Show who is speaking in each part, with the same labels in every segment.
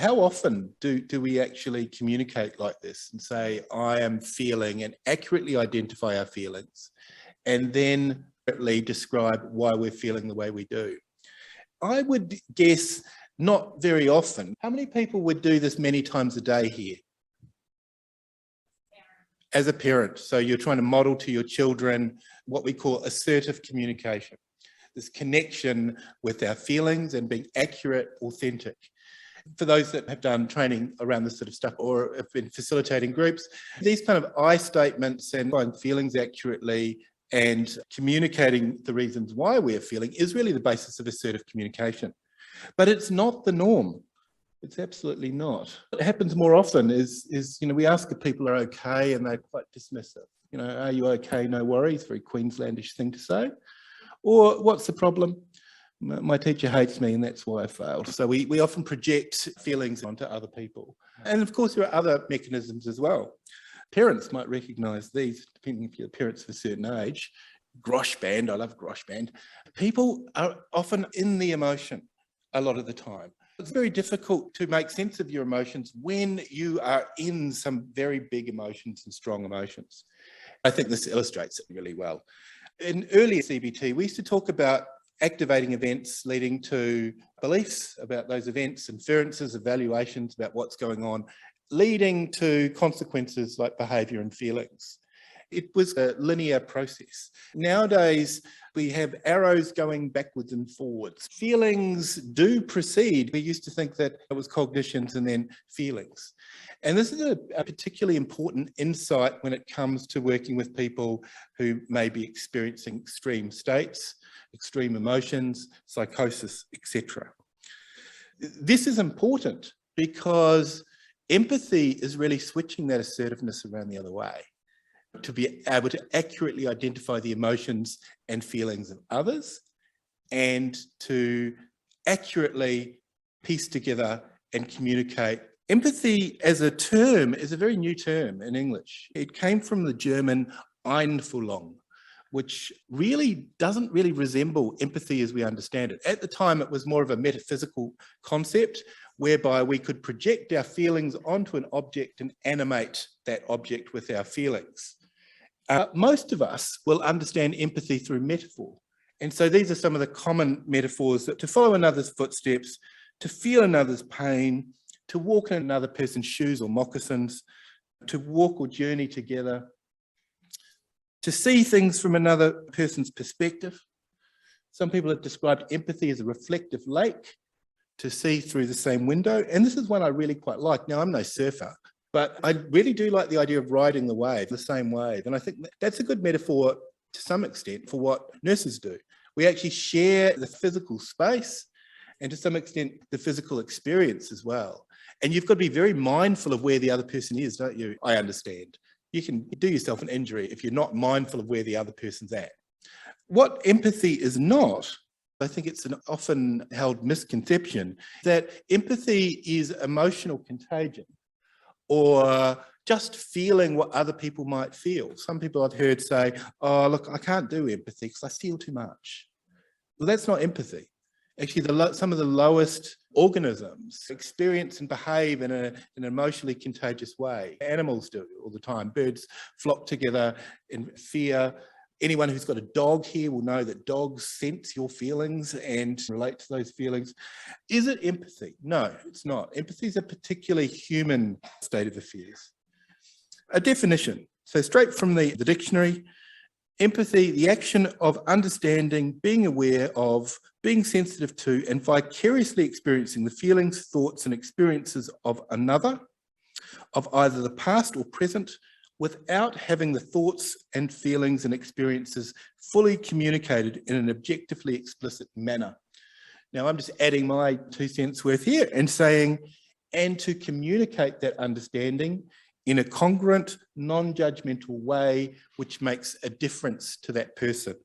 Speaker 1: how often do we actually communicate like this and say, I am feeling, and accurately identify our feelings, and then describe why we're feeling the way we do? I would guess not very often. How many people would do this many times a day here? As a parent, so you're trying to model to your children what we call assertive communication, this connection with our feelings and being accurate, authentic. For those that have done training around this sort of stuff or have been facilitating groups, these kind of I statements and find feelings accurately and communicating the reasons why we're feeling is really the basis of assertive communication. But it's not the norm. It's absolutely not. What happens more often is we ask if people are okay and they're quite dismissive. Are you okay? No worries. Very Queenslandish thing to say. Or what's the problem? My teacher hates me and that's why I failed. So we often project feelings onto other people. And of course, there are other mechanisms as well. Parents might recognise these, depending if you're parents of a certain age. Grosh band, I love grosh band. People are often in the emotion a lot of the time. It's very difficult to make sense of your emotions when you are in some very big emotions and strong emotions. I think this illustrates it really well. In earlier CBT, we used to talk about activating events leading to beliefs about those events, inferences, evaluations about what's going on, leading to consequences like behaviour and feelings. It was a linear process. Nowadays, we have arrows going backwards and forwards. Feelings do precede. We used to think that it was cognitions and then feelings. And this is a particularly important insight when it comes to working with people who may be experiencing extreme states, extreme emotions, psychosis, etc. This is important because empathy is really switching that assertiveness around the other way, to be able to accurately identify the emotions and feelings of others and to accurately piece together and communicate. Empathy as a term is a very new term in English. It came from the German Einfühlung, which really doesn't really resemble empathy as we understand it. At the time, it was more of a metaphysical concept whereby we could project our feelings onto an object and animate that object with our feelings. Most of us will understand empathy through metaphor. And so these are some of the common metaphors: that to follow another's footsteps, to feel another's pain, to walk in another person's shoes or moccasins, to walk or journey together, to see things from another person's perspective. Some people have described empathy as a reflective lake, to see through the same window. And this is one I really quite like. Now, I'm no surfer, but I really do like the idea of riding the wave, the same wave. And I think that's a good metaphor to some extent for what nurses do. We actually share the physical space and to some extent the physical experience as well. And you've got to be very mindful of where the other person is, don't you? I understand. You can do yourself an injury if you're not mindful of where the other person's at. What empathy is not, I think it's an often held misconception, that empathy is emotional contagion or just feeling what other people might feel. Some people I've heard say, oh, look, I can't do empathy because I feel too much. Well, that's not empathy. Actually, some of the lowest organisms experience and behave in an emotionally contagious way. Animals do it all the time. Birds flock together in fear. Anyone who's got a dog here will know that dogs sense your feelings and relate to those feelings. Is it empathy? No, it's not. Empathy is a particularly human state of affairs. A definition. So straight from the dictionary, empathy, the action of understanding, being aware of, being sensitive to, and vicariously experiencing the feelings, thoughts, and experiences of another, of either the past or present, without having the thoughts and feelings and experiences fully communicated in an objectively explicit manner. Now, I'm just adding my 2 cents worth here and saying, and to communicate that understanding in a congruent, non-judgmental way, which makes a difference to that person.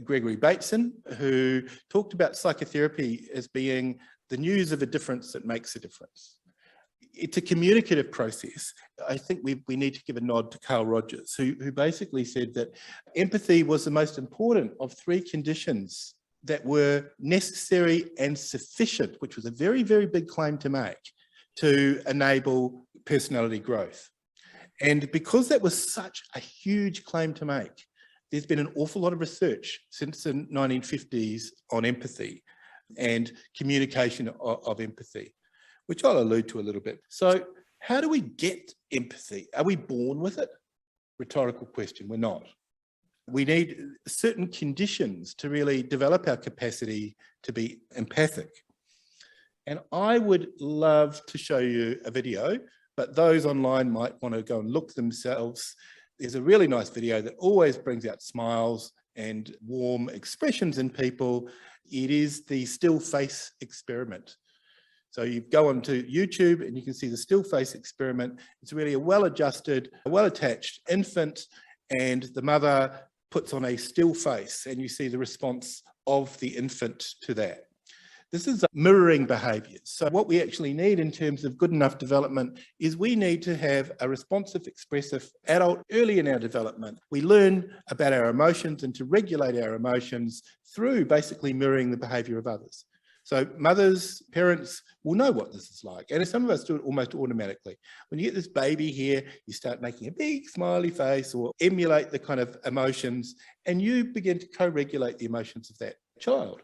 Speaker 1: Gregory Bateson, who talked about psychotherapy as being the news of a difference that makes a difference. It's a communicative process. I think we need to give a nod to Carl Rogers, who basically said that empathy was the most important of 3 conditions that were necessary and sufficient, which was a very, very big claim to make, to enable personality growth. And because that was such a huge claim to make, there's been an awful lot of research since the 1950s on empathy and communication of empathy, which I'll allude to a little bit. So how do we get empathy? Are we born with it? Rhetorical question, we're not. We need certain conditions to really develop our capacity to be empathic. And I would love to show you a video, but those online might want to go and look themselves. There's a really nice video that always brings out smiles and warm expressions in people. It is the still face experiment. So you go onto YouTube and you can see the still face experiment. It's really a well-adjusted, well-attached infant, and the mother puts on a still face and you see the response of the infant to that. This is mirroring behaviours. So what we actually need in terms of good enough development is we need to have a responsive, expressive adult early in our development. We learn about our emotions and to regulate our emotions through basically mirroring the behaviour of others. So mothers, parents will know what this is like. And some of us do it almost automatically. When you get this baby here, you start making a big smiley face or emulate the kind of emotions, and you begin to co-regulate the emotions of that child.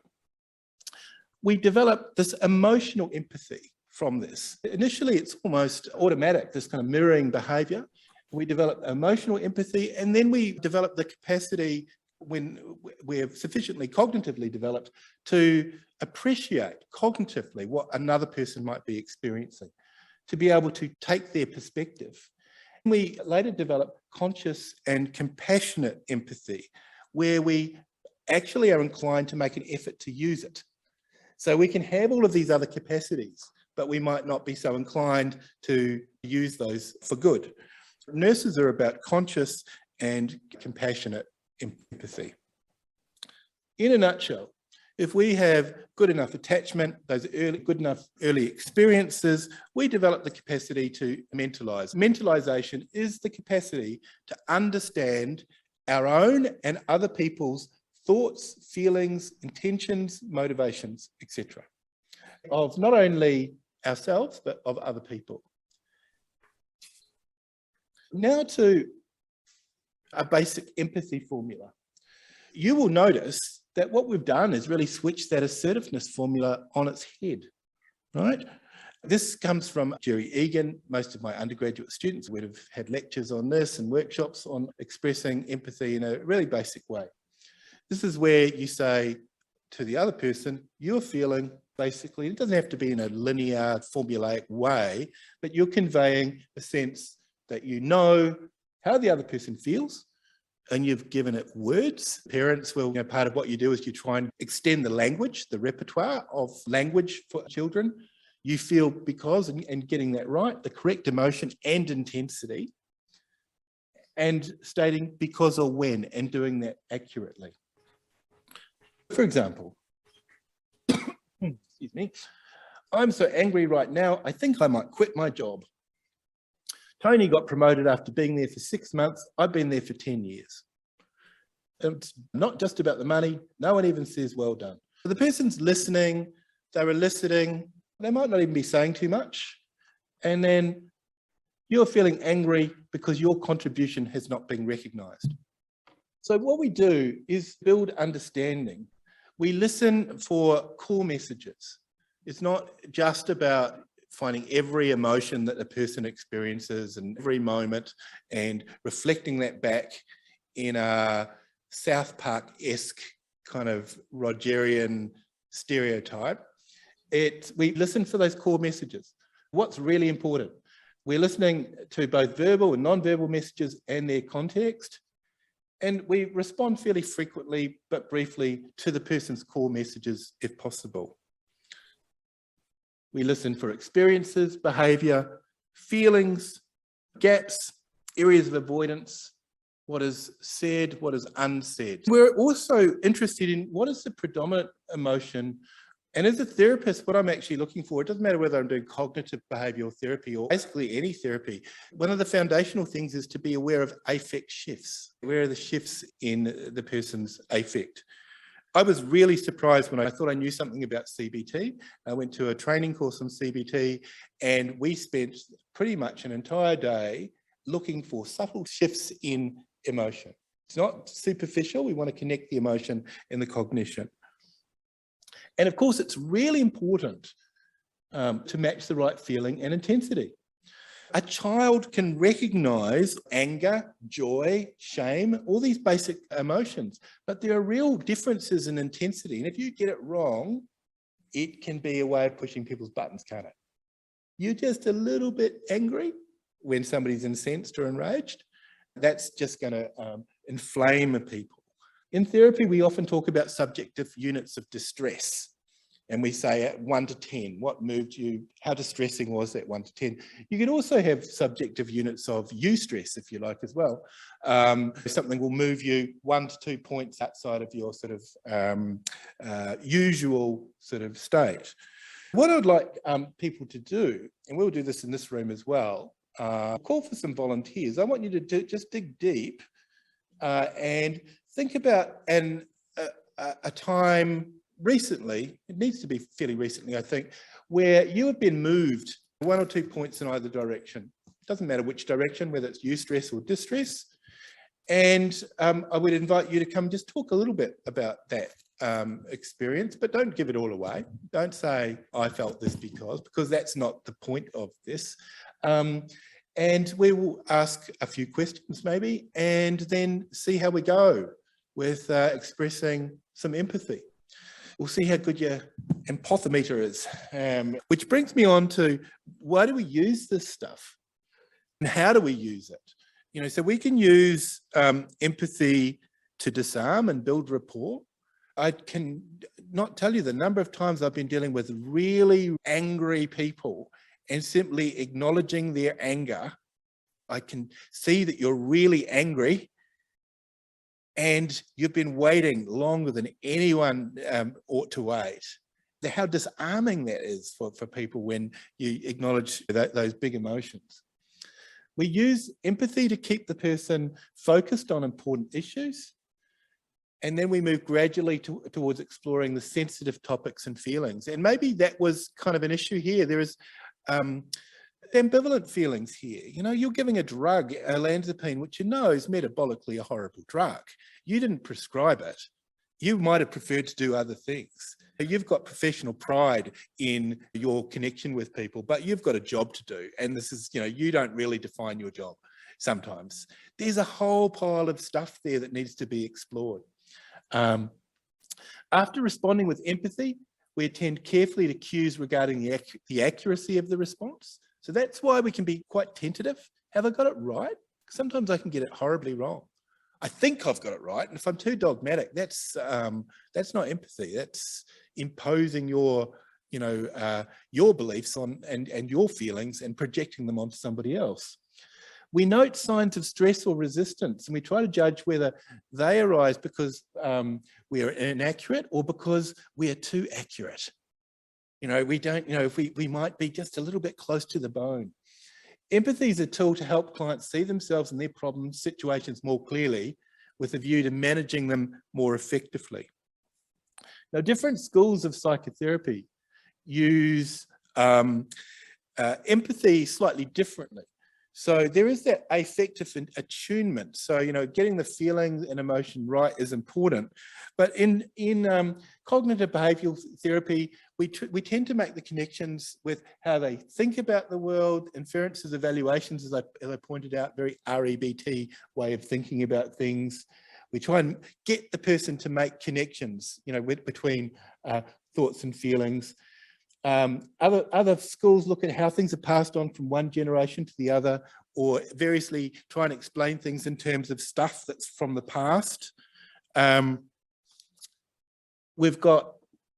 Speaker 1: We develop this emotional empathy from this. Initially, it's almost automatic, this kind of mirroring behaviour. We develop emotional empathy, and then we develop the capacity, when we're sufficiently cognitively developed, to appreciate cognitively what another person might be experiencing, to be able to take their perspective. We later develop conscious and compassionate empathy, where we actually are inclined to make an effort to use it. So we can have all of these other capacities, but we might not be so inclined to use those for good. Nurses are about conscious and compassionate empathy. In a nutshell, if we have good enough attachment, those good enough early experiences, we develop the capacity to mentalize. Mentalization is the capacity to understand our own and other people's thoughts, feelings, intentions, motivations, etc. of not only ourselves, but of other people. Now to a basic empathy formula. You will notice that what we've done is really switch that assertiveness formula on its head, right? This comes from Jerry Egan. Most of my undergraduate students would have had lectures on this and workshops on expressing empathy in a really basic way. This is where you say to the other person, you're feeling, basically, it doesn't have to be in a linear, formulaic way, but you're conveying a sense that you know how the other person feels, and you've given it words. Parents will, part of what you do is you try and extend the language, the repertoire of language for children. You feel because, and getting that right, the correct emotion and intensity, and stating because or when, and doing that accurately. For example, excuse me, I'm so angry right now, I think I might quit my job. Tony got promoted after being there for 6 months. I've been there for 10 years. It's not just about the money. No one even says, well done. The person's listening, they're eliciting, they might not even be saying too much. And then you're feeling angry because your contribution has not been recognized. So what we do is build understanding. We listen for core messages. It's not just about finding every emotion that the person experiences and every moment and reflecting that back in a South Park-esque kind of Rogerian stereotype. We listen for those core messages. What's really important? We're listening to both verbal and non-verbal messages and their context. And we respond fairly frequently, but briefly, to the person's core messages if possible. We listen for experiences, behaviour, feelings, gaps, areas of avoidance, what is said, what is unsaid. We're also interested in what is the predominant emotion. And as a therapist, what I'm actually looking for, it doesn't matter whether I'm doing cognitive behavioural therapy or basically any therapy, one of the foundational things is to be aware of affect shifts. Where are the shifts in the person's affect? I was really surprised when I thought I knew something about CBT. I went to a training course on CBT, and we spent pretty much an entire day looking for subtle shifts in emotion. It's not superficial. We want to connect the emotion and the cognition. And of course, it's really important to match the right feeling and intensity. A child can recognize anger, joy, shame, all these basic emotions, but there are real differences in intensity. And if you get it wrong, it can be a way of pushing people's buttons, can't it? You're just a little bit angry when somebody's incensed or enraged. That's just going to inflame people. In therapy, we often talk about subjective units of distress. And we say at 1 to 10, what moved you? How distressing was that 1 to 10? You could also have subjective units of eustress, if you like, as well. Something will move you 1 to 2 points outside of your sort of usual sort of state. What I'd like people to do, and we'll do this in this room as well, call for some volunteers. I want you to just dig deep and think about a time recently, it needs to be fairly recently, I think, where you have been moved 1 or 2 points in either direction. It doesn't matter which direction, whether it's eustress or distress. And I would invite you to come just talk a little bit about that experience, but don't give it all away. Don't say, I felt this because that's not the point of this. And we will ask a few questions maybe, and then see how we go with expressing some empathy. We'll see how good your empathometer is, which brings me on to why do we use this stuff and how do we use it? You know, so we can use empathy to disarm and build rapport. I can not tell you the number of times I've been dealing with really angry people and simply acknowledging their anger. I can see that you're really angry and you've been waiting longer than anyone ought to wait. How disarming that is for people when you acknowledge those big emotions. We use empathy to keep the person focused on important issues. And then we move gradually towards exploring the sensitive topics and feelings. And maybe that was kind of an issue here. There is ambivalent feelings here. You know, you're giving a drug, olanzapine, which you know is metabolically a horrible drug. You didn't prescribe it. You might have preferred to do other things. You've got professional pride in your connection with people, but you've got a job to do. And this is, you know, you don't really define your job sometimes. There's a whole pile of stuff there that needs to be explored. After responding with empathy, we attend carefully to cues regarding the accuracy of the response. So that's why we can be quite tentative. Have I got it right? Sometimes I can get it horribly wrong. I think I've got it right. And if I'm too dogmatic, that's not empathy. That's imposing your beliefs on and your feelings and projecting them onto somebody else. We note signs of stress or resistance, and we try to judge whether they arise because we are inaccurate or because we are too accurate. You know, we don't, you know, if we might be just a little bit close to the bone. Empathy is a tool to help clients see themselves and their problems, situations more clearly, with a view to managing them more effectively. Now, different schools of psychotherapy use empathy slightly differently. So there is that affective attunement. So, you know, getting the feeling and emotion right is important. But in cognitive behavioral therapy, we tend to make the connections with how they think about the world, inferences, evaluations, as I pointed out, very REBT way of thinking about things. We try and get the person to make connections, you know, between thoughts and feelings. Other schools look at how things are passed on from one generation to the other, or variously try and explain things in terms of stuff that's from the past. We've got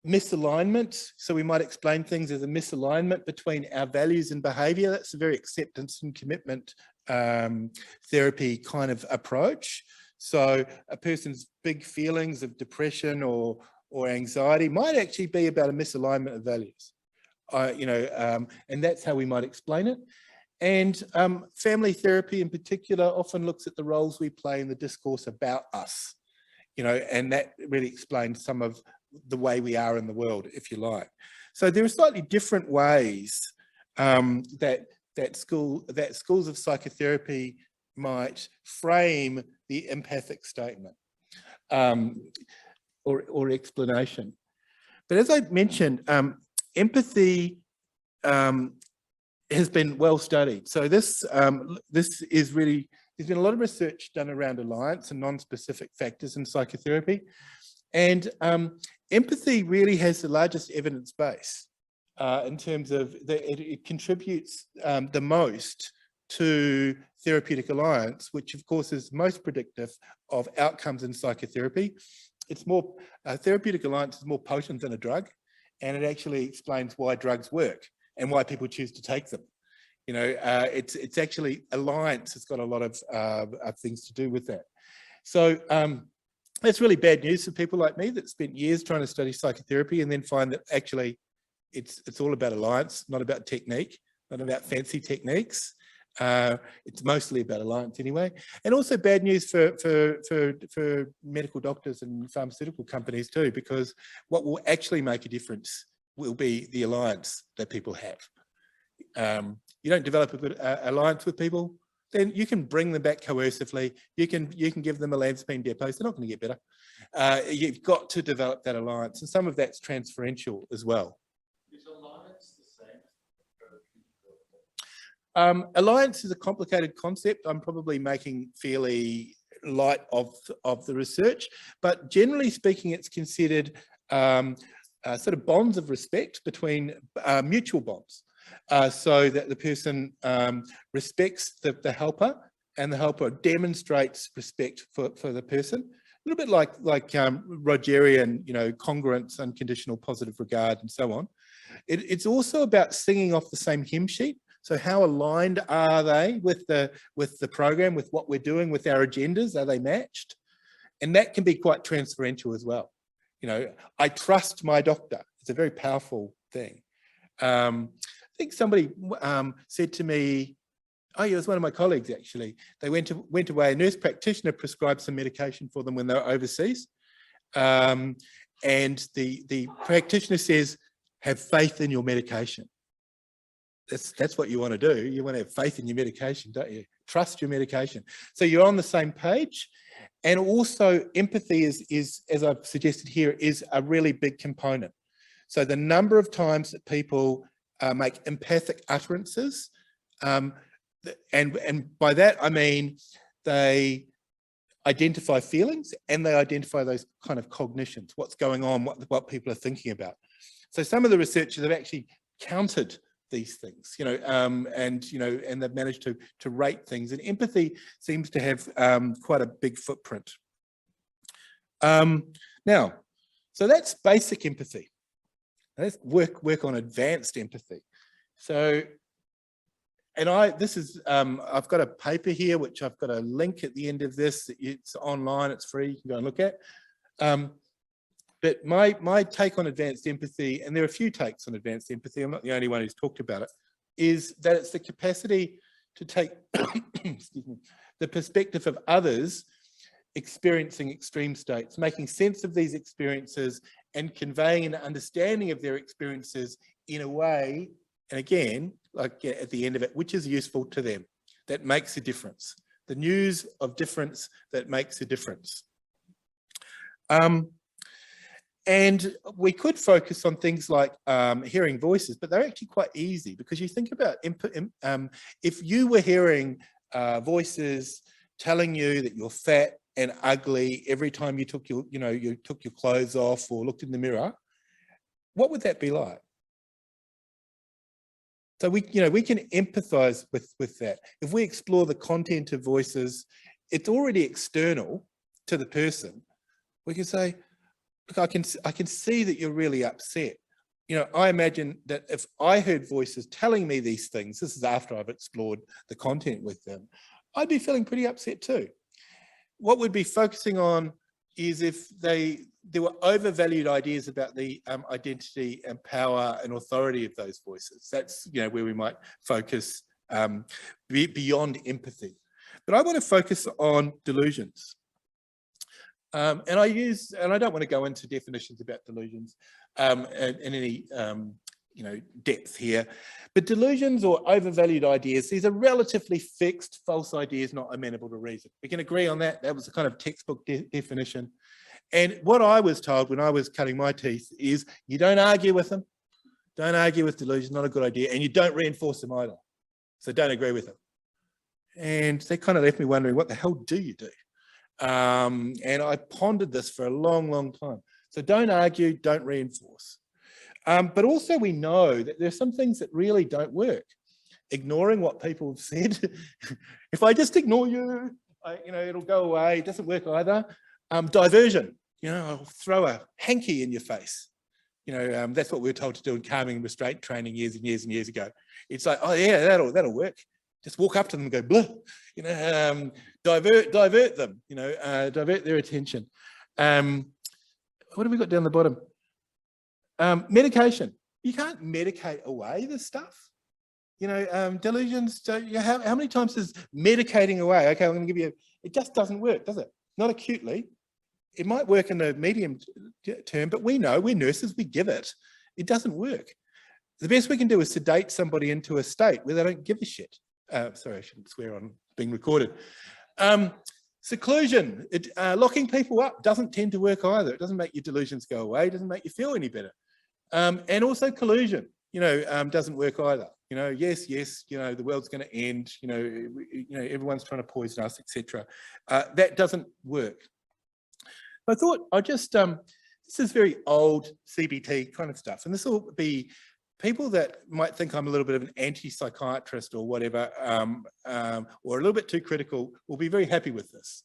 Speaker 1: misalignment, so we might explain things as a misalignment between our values and behaviour. That's a very acceptance and commitment therapy kind of approach. So a person's big feelings of depression or anxiety might actually be about a misalignment of values. And that's how we might explain it. And family therapy in particular often looks at the roles we play in the discourse about us. and that really explains some of the way we are in the world, if you like. So there are slightly different ways that schools of psychotherapy might frame the empathic statement or explanation. But as I mentioned, empathy has been well studied. So this is really, there's been a lot of research done around alliance and non-specific factors in psychotherapy. And empathy really has the largest evidence base in terms of it contributes the most to therapeutic alliance, which of course is most predictive of outcomes in psychotherapy. It's more, therapeutic alliance is more potent than a drug, and it actually explains why drugs work and why people choose to take them. It's actually alliance has got a lot of things to do with that. So that's really bad news for people like me that spent years trying to study psychotherapy and then find that actually it's all about alliance, not about technique, not about fancy techniques. It's mostly about alliance anyway. And also bad news for medical doctors and pharmaceutical companies too, because what will actually make a difference will be the alliance that people have. You don't develop a good alliance with people, then you can bring them back coercively. You can give them olanzapine depots. They're not going to get better. You've got to develop that alliance, and some of that's transferential as well.
Speaker 2: Is alliance the same?
Speaker 1: Alliance is a complicated concept. I'm probably making fairly light of the research, but generally speaking, it's considered sort of bonds of respect between mutual bonds. So that the person respects the helper, and the helper demonstrates respect for the person. A little bit like Rogerian, congruence, unconditional positive regard, and so on. It's also about singing off the same hymn sheet. So how aligned are they with the program, with what we're doing, with our agendas? Are they matched? And that can be quite transferential as well. I trust my doctor. It's a very powerful thing. I think somebody said to me, oh yeah, it was one of my colleagues actually. They went away, a nurse practitioner prescribed some medication for them when they were overseas. And the practitioner says, have faith in your medication. That's what you want to do. You want to have faith in your medication, don't you? Trust your medication. So you're on the same page. And also empathy is, as I've suggested here, is a really big component. So the number of times that people make empathic utterances, and by that I mean they identify feelings and they identify those kind of cognitions, what's going on, what people are thinking about. So some of the researchers have actually counted these things, and they've managed to rate things, and empathy seems to have quite a big footprint. Now, so that's basic empathy. Let's work on advanced empathy. So, and I've got a paper here, which I've got a link at the end of this. It's online, it's free, you can go and look at. But my take on advanced empathy, and there are a few takes on advanced empathy, I'm not the only one who's talked about it, is that it's the capacity to take excuse me, the perspective of others experiencing extreme states, making sense of these experiences and conveying an understanding of their experiences in a way, and again, like at the end of it, which is useful to them, that makes a difference. The news of difference that makes a difference. And we could focus on things like hearing voices, but they're actually quite easy, because you think about input. If you were hearing voices telling you that you're fat and ugly every time you took your clothes off or looked in the mirror, what would that be like? So we can empathize with that. If we explore the content of voices, it's already external to the person. We can say, look, I can see that you're really upset. I imagine that if I heard voices telling me these things, this is after I've explored the content with them, I'd be feeling pretty upset too. What we'd be focusing on is if there were overvalued ideas about the identity and power and authority of those voices. That's where we might focus beyond empathy. But I want to focus on delusions. And I don't want to go into definitions about delusions in any depth here, but delusions or overvalued ideas, these are relatively fixed false ideas not amenable to reason. We can agree on that. That was a kind of textbook definition. And what I was told when I was cutting my teeth is you don't argue with them. Don't argue with delusions, not a good idea. And you don't reinforce them either. So don't agree with them. And they kind of left me wondering, what the hell do you do? And I pondered this for a long, long time. So don't argue, don't reinforce. But also we know that there's some things that really don't work. Ignoring what people have said. If I just ignore you, it'll go away. It doesn't work either. Diversion. I'll throw a hanky in your face. That's what we were told to do in calming and restraint training years and years and years ago. It's like, oh yeah, that'll work. Just walk up to them and go, blah, divert them, divert their attention. What have we got down the bottom? Medication. You can't medicate away this stuff. Delusions, how many times is medicating away? Okay, I'm going to give you, it just doesn't work, does it? Not acutely. It might work in the medium term, but we know, we're nurses, we give it. It doesn't work. The best we can do is sedate somebody into a state where they don't give a shit. Sorry, I shouldn't swear on being recorded. Seclusion, locking people up doesn't tend to work either. It doesn't make your delusions go away. It doesn't make you feel any better. And also collusion, doesn't work either. Yes, the world's going to end. Everyone's trying to poison us, etc. That doesn't work. I thought I'd just, this is very old CBT kind of stuff, and this will be people that might think I'm a little bit of an anti-psychiatrist or whatever, or a little bit too critical, will be very happy with this,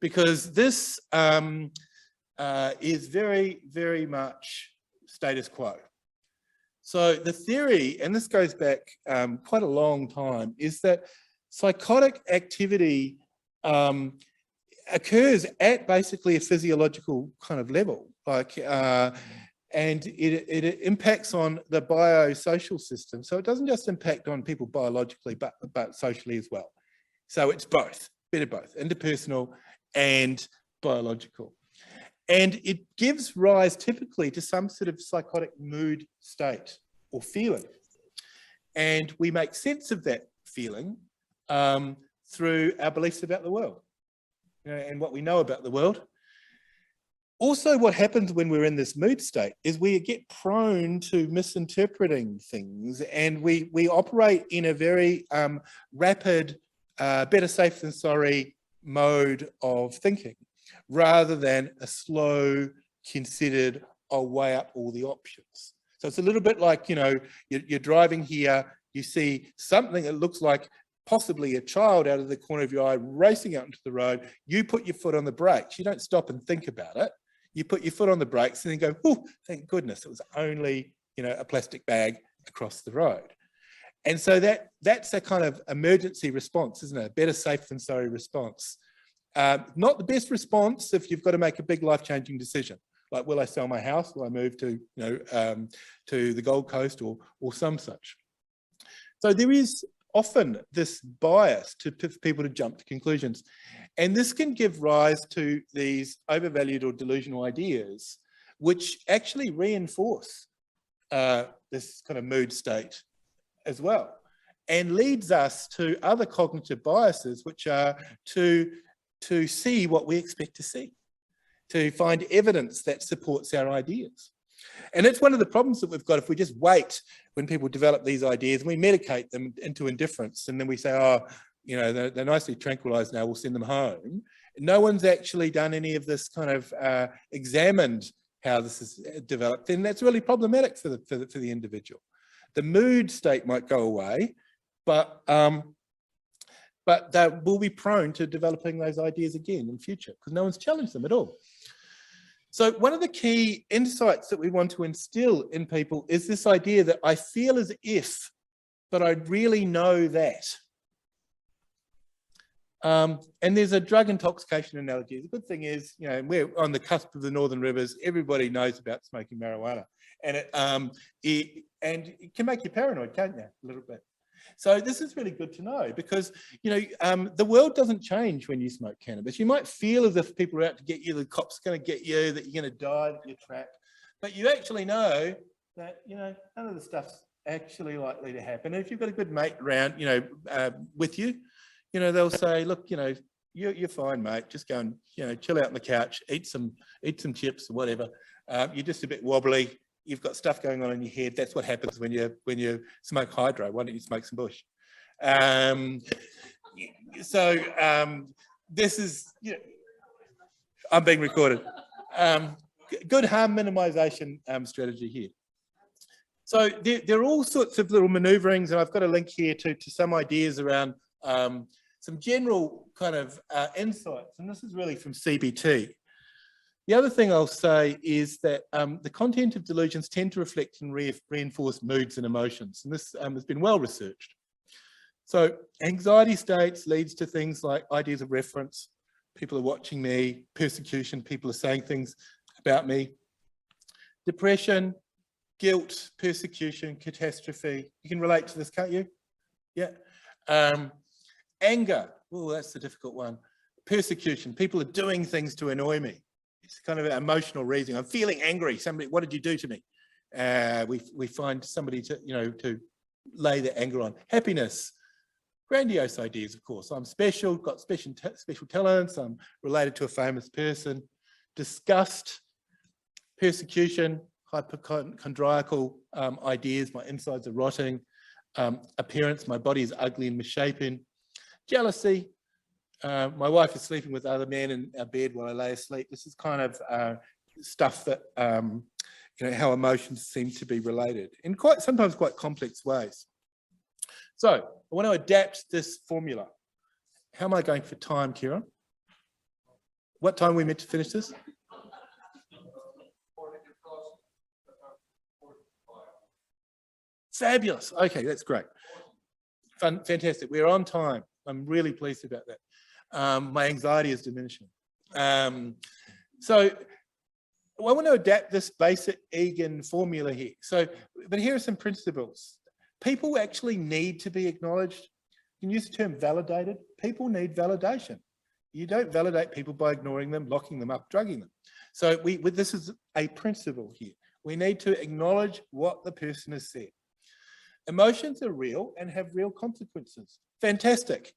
Speaker 1: because this is very, very much status quo. So the theory, and this goes back quite a long time, is that psychotic activity occurs at basically a physiological kind of level, and it impacts on the biosocial system. So it doesn't just impact on people biologically, but socially as well. So it's both, bit of both, interpersonal and biological. And it gives rise typically to some sort of psychotic mood state or feeling. And we make sense of that feeling through our beliefs about the world, and what we know about the world. Also, what happens when we're in this mood state is we get prone to misinterpreting things, and we operate in a very rapid, better safe than sorry mode of thinking, rather than a slow, considered, I'll weigh up all the options. So it's a little bit like, you're driving here, you see something that looks like possibly a child out of the corner of your eye racing out into the road. You put your foot on the brakes. You don't stop and think about it. You put your foot on the brakes and then go, oh, thank goodness, it was only, a plastic bag across the road. And so that's a kind of emergency response, isn't it? A better safe than sorry response. Not the best response if you've got to make a big life-changing decision, like will I sell my house? Will I move to the Gold Coast or some such? So there is often this bias to people to jump to conclusions, and this can give rise to these overvalued or delusional ideas, which actually reinforce this kind of mood state as well, and leads us to other cognitive biases, which are to see what we expect to see, to find evidence that supports our ideas. And that's one of the problems that we've got if we just wait when people develop these ideas and we medicate them into indifference, and then we say, oh, they're nicely tranquilized now, we'll send them home. No one's actually done any of this kind of examined how this is developed, then that's really problematic for the individual. The mood state might go away, but they will be prone to developing those ideas again in future because no one's challenged them at all. So one of the key insights that we want to instill in people is this idea that I feel as if, but I really know that. And there's a drug intoxication analogy. The good thing is, we're on the cusp of the Northern Rivers. Everybody knows about smoking marijuana, and it can make you paranoid, can't you? A little bit. So this is really good to know because, you know, the world doesn't change when you smoke cannabis. You might feel as if people are out to get you, the cops are going to get you, that you're going to die, that you're trapped. But you actually know that, you know, none of the stuff's actually likely to happen. And if you've got a good mate around, you know, with you, you know, they'll say, look, you know, you're fine, mate. Just go and, you know, chill out on the couch, eat some chips or whatever. You're just a bit wobbly. You've got stuff going on in your head. That's what happens when you smoke hydro. Why don't you smoke some bush? This is, you know, I'm being recorded. Good harm minimization strategy here. So there are all sorts of little maneuverings, and I've got a link here to some ideas around some general kind of insights, and this is really from CBT. The other thing I'll say is that the content of delusions tend to reflect and reinforce moods and emotions, and this has been well researched. So anxiety states leads to things like ideas of reference, people are watching me, persecution, people are saying things about me, depression, guilt, persecution, catastrophe. You can relate to this, can't you? Yeah. Anger, oh, that's the difficult one. Persecution, people are doing things to annoy me. It's kind of an emotional reason. I'm feeling angry. Somebody, what did you do to me? We find somebody to, you know, to lay their anger on. Happiness, grandiose ideas, of course. I'm special, got special talents. I'm related to a famous person. Disgust, persecution, hypochondriacal ideas. My insides are rotting. Appearance, my body is ugly and misshapen. Jealousy, my wife is sleeping with other men in our bed while I lay asleep. This is kind of stuff that, you know, how emotions seem to be related in sometimes quite complex ways. So I want to adapt this formula. How am I going for time, Kieran? What time are we meant to finish this? Fabulous. Okay, that's great. Fantastic. We're on time. I'm really pleased about that. My anxiety is diminishing. So I want to adapt this basic Egan formula here. So, but here are some principles. People actually need to be acknowledged. You can use the term validated. People need validation. You don't validate people by ignoring them, locking them up, drugging them. So this is a principle here. We need to acknowledge what the person has said. Emotions are real and have real consequences. Fantastic.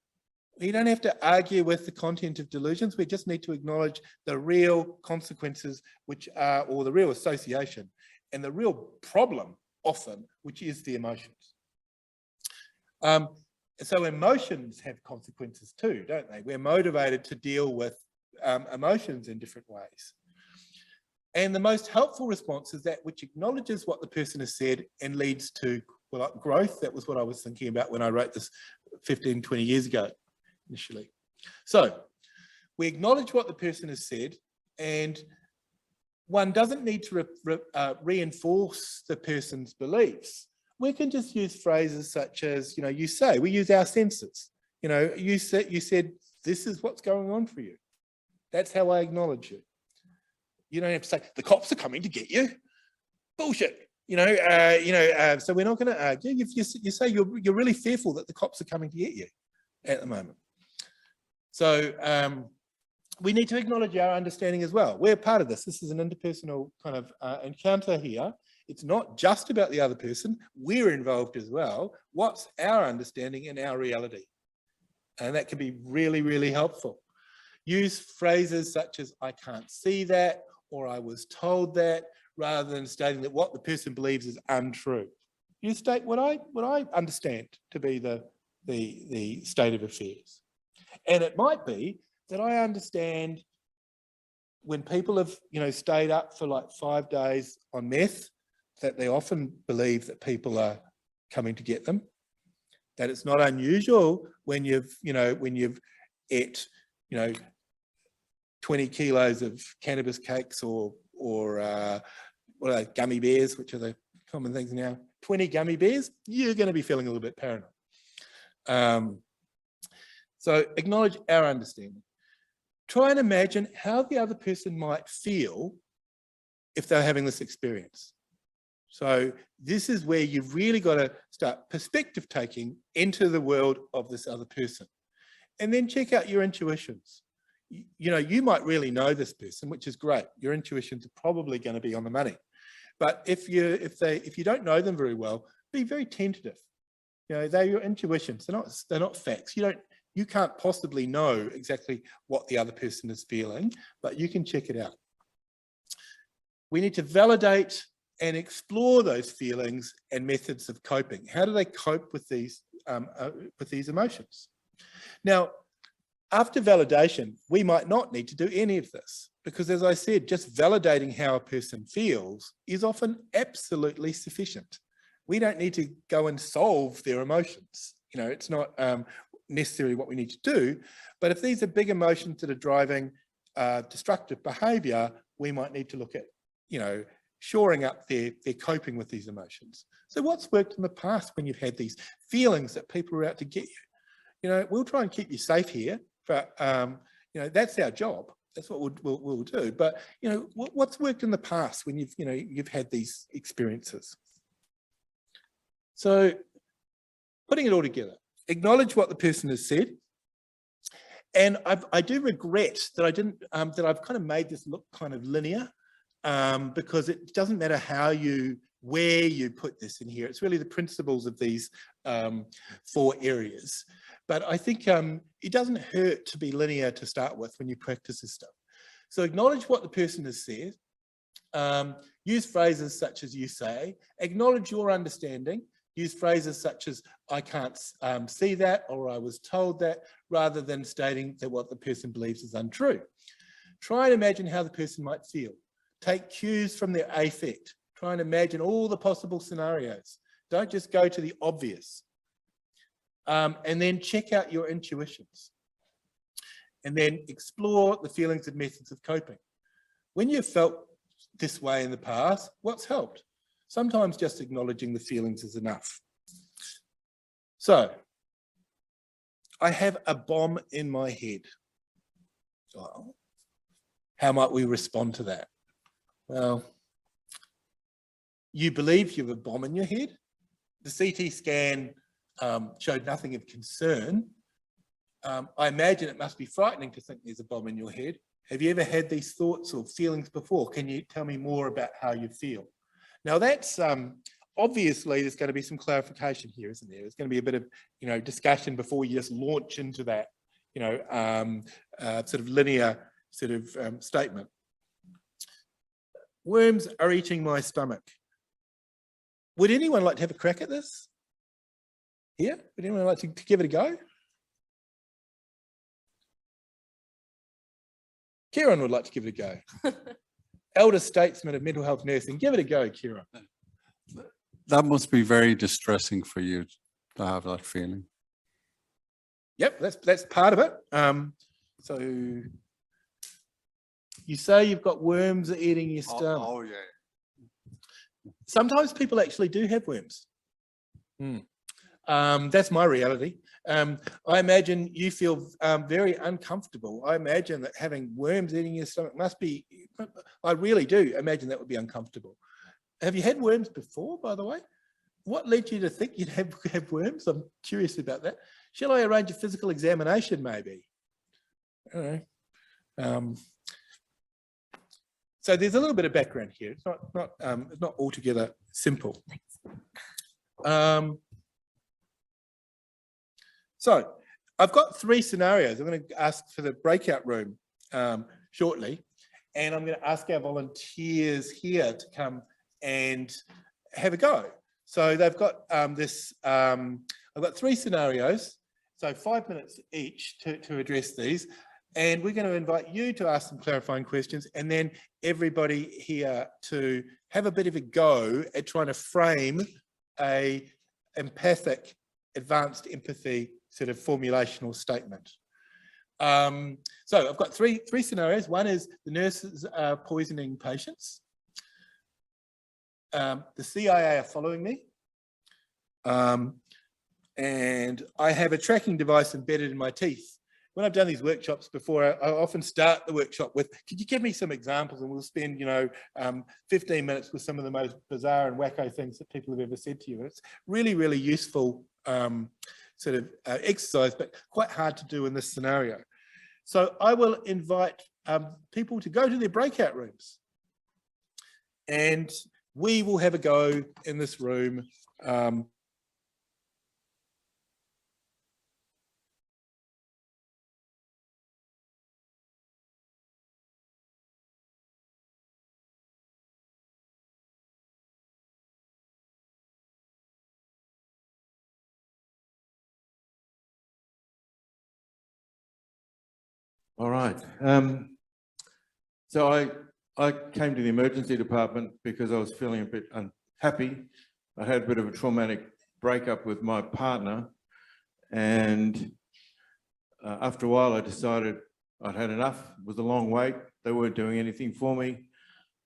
Speaker 1: We don't have to argue with the content of delusions. We just need to acknowledge the real consequences, which are, or the real association, and the real problem often, which is the emotions. So emotions have consequences too, don't they? We're motivated to deal with emotions in different ways. And the most helpful response is that which acknowledges what the person has said and leads to, well, growth. That was what I was thinking about when I wrote this 15, 20 years ago, initially. So we acknowledge what the person has said, and one doesn't need to reinforce the person's beliefs. We can just use phrases such as, you know, you say, we use our senses. You know, you said, this is what's going on for you. That's how I acknowledge you. You don't have to say, the cops are coming to get you. Bullshit. So we're not going to argue. You say you're really fearful that the cops are coming to get you at the moment. So we need to acknowledge our understanding as well. We're part of this. This is an interpersonal kind of encounter here. It's not just about the other person. We're involved as well. What's our understanding and our reality? And that can be really, really helpful. Use phrases such as, I can't see that, or I was told that, rather than stating that what the person believes is untrue. You state what I understand to be the state of affairs. And it might be that I understand when people have, you know, stayed up for like 5 days on meth, that they often believe that people are coming to get them. That it's not unusual when you've ate, 20 kilos of cannabis cakes or what are they, gummy bears, which are the common things now. 20 gummy bears, you're going to be feeling a little bit paranoid. So acknowledge our understanding. Try and imagine how the other person might feel if they're having this experience. So this is where you've really got to start perspective taking into the world of this other person. And then check out your intuitions. You know, you might really know this person, which is great. Your intuitions are probably going to be on the money. But if you don't know them very well, be very tentative. You know, they're your intuitions. They're not facts. You can't possibly know exactly what the other person is feeling, but you can check it out. We need to validate and explore those feelings and methods of coping. How do they cope with these emotions? Now, after validation, we might not need to do any of this because, as I said, just validating how a person feels is often absolutely sufficient. We don't need to go and solve their emotions. You know, it's not necessarily what we need to do, but if these are big emotions that are driving destructive behavior, we might need to look at, you know, shoring up their coping with these emotions. So what's worked in the past when you've had these feelings that people are out to get you? You know, we'll try and keep you safe here, but you know, that's our job. That's what we'll do. But you know, what's worked in the past when you've had these experiences? So putting it all together, acknowledge what the person has said. And I do regret that I didn't that I've kind of made this look kind of linear, because it doesn't matter where you put this in here. It's really the principles of these 4 areas. But I think it doesn't hurt to be linear to start with when you practice this stuff. So acknowledge what the person has said. Use phrases such as you say. Acknowledge your understanding. Use phrases such as I can't see that, or I was told that, rather than stating that what the person believes is untrue. Try and imagine how the person might feel. Take cues from their affect. Try and imagine all the possible scenarios. Don't just go to the obvious. And then check out your intuitions. And then explore the feelings and methods of coping. When you've felt this way in the past, what's helped? Sometimes just acknowledging the feelings is enough. So, I have a bomb in my head. Well, how might we respond to that? Well, you believe you have a bomb in your head. The CT scan showed nothing of concern. I imagine it must be frightening to think there's a bomb in your head. Have you ever had these thoughts or feelings before? Can you tell me more about how you feel? Now that's obviously there's going to be some clarification here, isn't there? There's going to be a bit of discussion before you just launch into that sort of linear sort of statement. Worms are eating my stomach. Would anyone like to have a crack at this? Here? Would anyone like to give it a go? Kieran would like to give it a go. Elder statesman of mental health nursing. Give it a go, Kieran.
Speaker 3: That must be very distressing for you to have that feeling.
Speaker 1: Yep, that's part of it. So you say you've got worms eating your stomach.
Speaker 3: Oh yeah.
Speaker 1: Sometimes people actually do have worms. That's my reality. I imagine you feel very uncomfortable. I imagine that having worms eating your stomach must be, I really do imagine that would be uncomfortable. Have you had worms before, by the way? What led you to think you'd have worms? I'm curious about that. Shall I arrange a physical examination maybe? I don't know. So there's a little bit of background here. It's not altogether simple. So I've got 3 scenarios. I'm going to ask for the breakout room shortly, and I'm going to ask our volunteers here to come and have a go. So they've got I've got 3 scenarios, so 5 minutes each to address these. And we're going to invite you to ask some clarifying questions, and then everybody here to have a bit of a go at trying to frame a empathic, advanced empathy sort of formulational statement. So I've got three scenarios. One is the nurses are poisoning patients. The CIA are following me. And I have a tracking device embedded in my teeth. when I've done these workshops before, I often start the workshop with, could you give me some examples? And we'll spend, 15 minutes with some of the most bizarre and wacko things that people have ever said to you. And it's really, really useful sort of exercise, but quite hard to do in this scenario. So I will invite people to go to their breakout rooms. And we will have a go in this room.
Speaker 4: All right. So I came to the emergency department because I was feeling a bit unhappy. I had a bit of a traumatic breakup with my partner, and after a while I decided I'd had enough. It was a long wait. They weren't doing anything for me.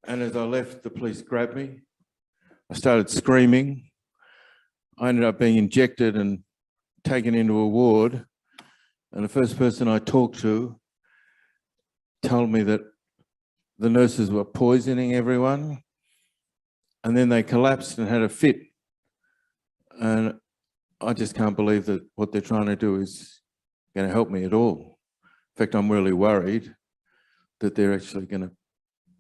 Speaker 4: And as I left, the police grabbed me. I started screaming. I ended up being injected and taken into a ward. And the first person I talked to told me that the nurses were poisoning everyone, and then they collapsed and had a fit. And I just can't believe that what they're trying to do is going to help me at all. In fact, I'm really worried that they're actually going to.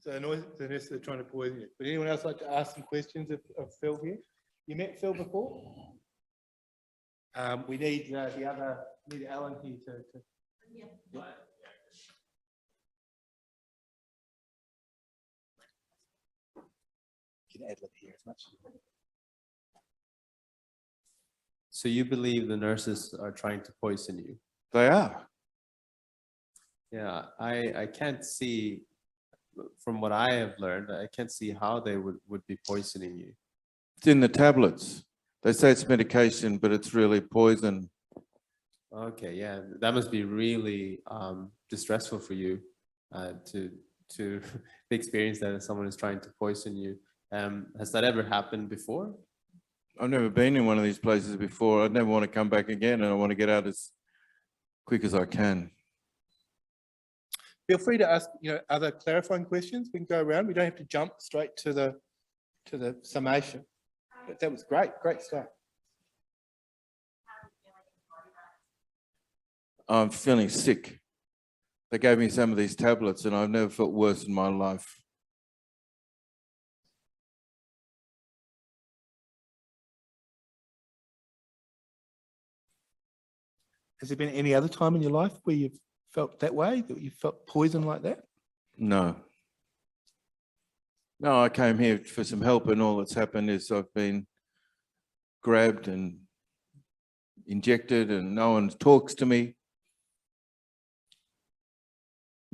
Speaker 1: So the nurses are trying to poison you. Would anyone else like to ask some questions of Phil here? You met Phil before? We need the other, need Alan here to. Yeah. Can ad lib here as much.
Speaker 2: So you believe the nurses are trying to poison you?
Speaker 4: They are.
Speaker 2: Yeah, I can't see, from what I have learned, I can't see how they would be poisoning you.
Speaker 4: It's in the tablets. They say it's medication, but it's really poison.
Speaker 2: Okay, yeah, that must be really distressful for you to experience that someone is trying to poison you. Has that ever happened before?
Speaker 4: I've never been in one of these places before. I'd never want to come back again, and I want to get out as quick as I can.
Speaker 1: Feel free to ask, other clarifying questions. We can go around. We don't have to jump straight to the summation. But that was great stuff.
Speaker 4: I'm feeling sick. They gave me some of these tablets, and I've never felt worse in my life.
Speaker 1: Has there been any other time in your life where you've felt that way, that you felt poison like that?
Speaker 4: No. No, I came here for some help, and all that's happened is I've been grabbed and injected, and no one talks to me.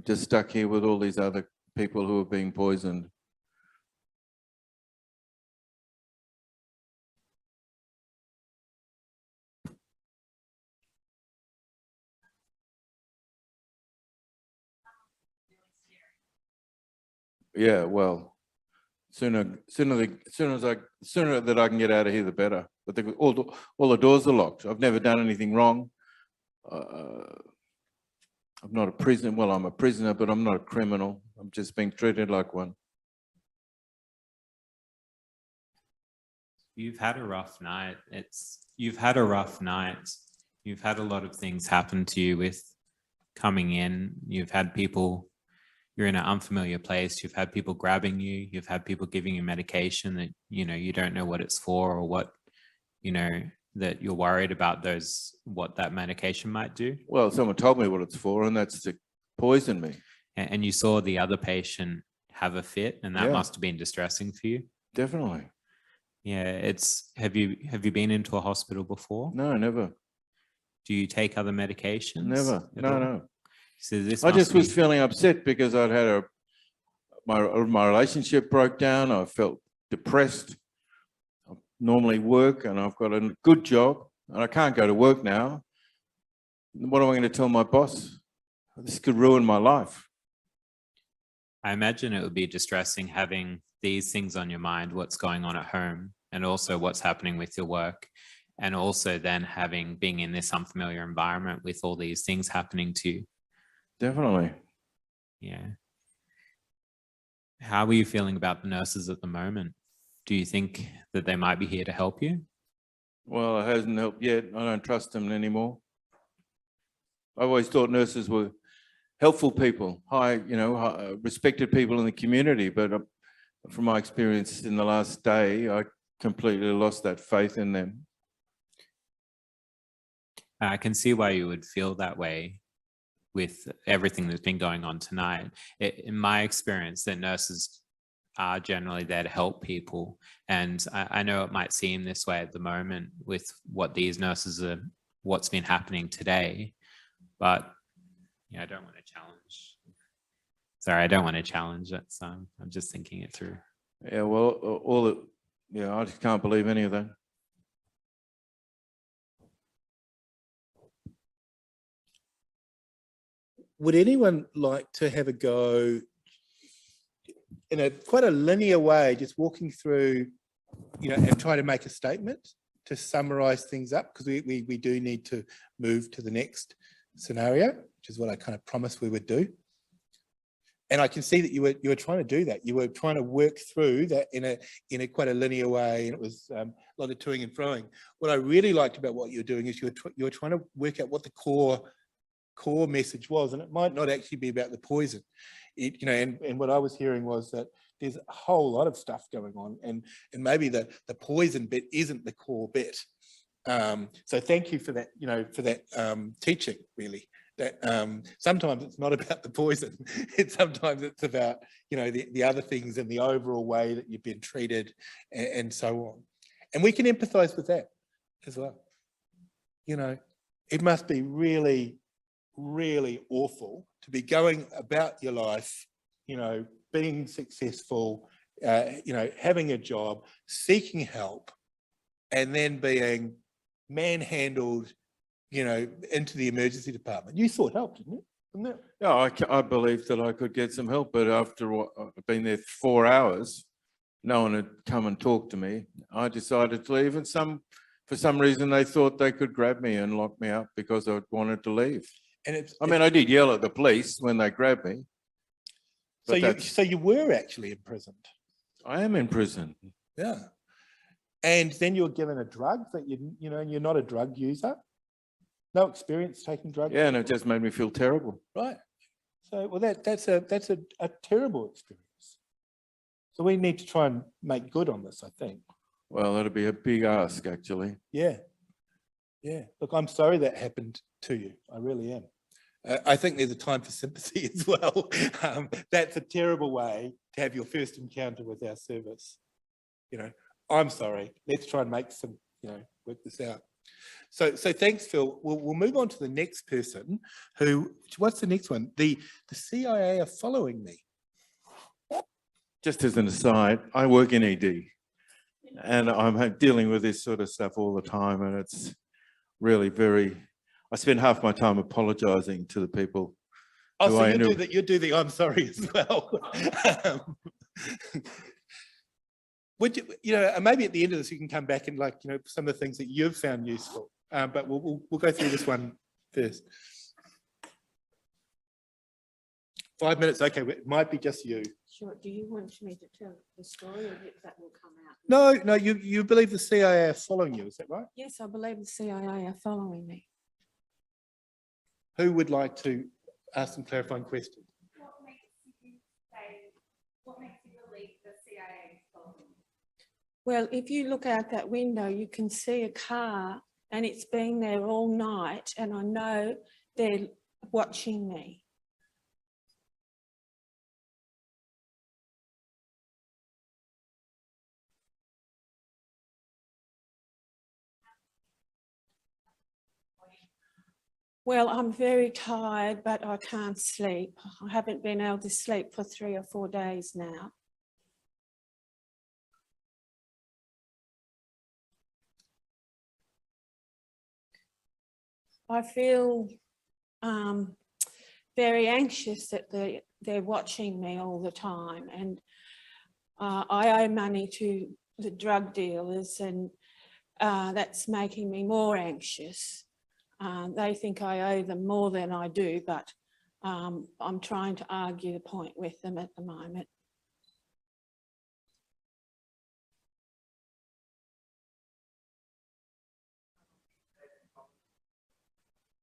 Speaker 4: Just stuck here with all these other people who are being poisoned. Yeah, well, sooner that I can get out of here, the better. But all the doors are locked. I've never done anything wrong. I'm not a prisoner. Well, I'm a prisoner, but I'm not a criminal. I'm just being treated like one.
Speaker 5: You've had a rough night. You've had a rough night. You've had a lot of things happen to you with coming in. You've had people, you're in an unfamiliar place. You've had people grabbing you. You've had people giving you medication that, you don't know what it's for, or what, that you're worried about what that medication might do.
Speaker 4: Well, someone told me what it's for, and that's to poison me.
Speaker 5: And you saw the other patient have a fit, and that
Speaker 4: Yeah.
Speaker 5: must have been distressing for you.
Speaker 4: Definitely.
Speaker 5: Yeah, have you been into a hospital before?
Speaker 4: No, never.
Speaker 5: Do you take other medications?
Speaker 4: Never.
Speaker 5: at
Speaker 4: No,
Speaker 5: all?
Speaker 4: no.
Speaker 5: So this
Speaker 4: I just
Speaker 5: must
Speaker 4: was
Speaker 5: be-
Speaker 4: feeling upset because I'd had my relationship broke down. I felt depressed. I normally work, and I've got a good job, and I can't go to work now. What am I going to tell my boss? This could ruin my life.
Speaker 5: I imagine it would be distressing having these things on your mind, what's going on at home, and also what's happening with your work. and also then being in this unfamiliar environment with all these things happening to you.
Speaker 4: Definitely.
Speaker 5: Yeah. How are you feeling about the nurses at the moment? Do you think that they might be here to help you?
Speaker 4: Well, it hasn't helped yet. I don't trust them anymore. I always thought nurses were helpful people, respected people in the community. But from my experience in the last day, I completely lost that faith in them.
Speaker 5: I can see why you would feel that way with everything that's been going on tonight. In my experience, that nurses are generally there to help people. And I know it might seem this way at the moment with what these nurses are, what's been happening today, but I don't want to challenge. Sorry, I don't want to challenge it. So I'm just thinking it through.
Speaker 4: Yeah, well, I just can't believe any of that.
Speaker 1: Would anyone like to have a go in quite a linear way, just walking through, and try to make a statement to summarize things up? Because we do need to move to the next scenario, which is what I kind of promised we would do. And I can see that you were trying to do that. You were trying to work through that in a quite a linear way, and it was a lot of toing and froing. What I really liked about what you're doing is you were trying to work out what the core message was, and it might not actually be about the poison. And what I was hearing was that there's a whole lot of stuff going on, and maybe the poison bit isn't the core bit. So thank you for that, for that teaching, really. That sometimes it's not about the poison. Sometimes it's about, the other things and the overall way that you've been treated and so on. And we can empathize with that as well. It must be really, really awful to be going about your life, being successful, having a job, seeking help, and then being manhandled, into the emergency department. You sought help, didn't you?
Speaker 4: Yeah, I believed that I could get some help, but after I've been there 4 hours, no one had come and talked to me. I decided to leave, and for some reason they thought they could grab me and lock me up because I wanted to leave. And I did yell at the police when they grabbed me.
Speaker 1: So you were actually imprisoned.
Speaker 4: I am in prison.
Speaker 1: Yeah. And then you were given a drug that you're not a drug user. No experience taking drugs.
Speaker 4: Yeah, and it just made me feel terrible.
Speaker 1: Right. So, well, that's a terrible experience. So we need to try and make good on this, I think.
Speaker 4: Well, that'd be a big ask, actually.
Speaker 1: Yeah. Yeah. Look, I'm sorry that happened to you. I really am. I think there's a time for sympathy as well. That's a terrible way to have your first encounter with our service. I'm sorry. Let's try and make some, work this out. So thanks, Phil. We'll move on to the next person what's the next one? The CIA are following me.
Speaker 4: Just as an aside, I work in ED and I'm dealing with this sort of stuff all the time, and it's really I spend half my time apologizing to the people.
Speaker 1: Oh, so you do the I'm sorry as well. Would you, maybe at the end of this, you can come back and some of the things that you've found useful. But we'll go through this one first. 5 minutes, okay. It might be just you.
Speaker 6: Sure. Do you want me to tell the story, or that will come out?
Speaker 1: No. You believe the CIA are following you? Is that right?
Speaker 6: Yes, I believe the CIA are following me.
Speaker 1: Who would like to ask some clarifying questions?
Speaker 7: What makes you believe the CIA is following you?
Speaker 6: Well, if you look out that window, you can see a car, and it's been there all night, and I know they're watching me. Well, I'm very tired, but I can't sleep. I haven't been able to sleep for 3 or 4 days now. I feel very anxious that they're watching me all the time, and I owe money to the drug dealers, and that's making me more anxious. They think I owe them more than I do, but I'm trying to argue the point with them at the moment.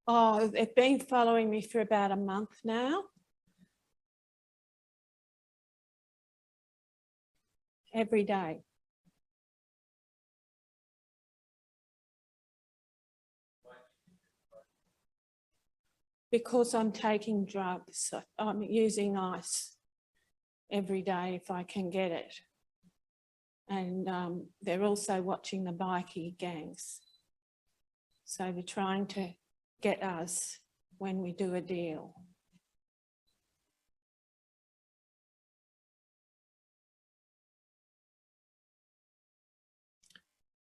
Speaker 6: Oh, they've been following me for about a month now. Every day. Because I'm taking drugs. I'm using ice every day if I can get it. And they're also watching the bikie gangs. So they're trying to get us when we do a deal.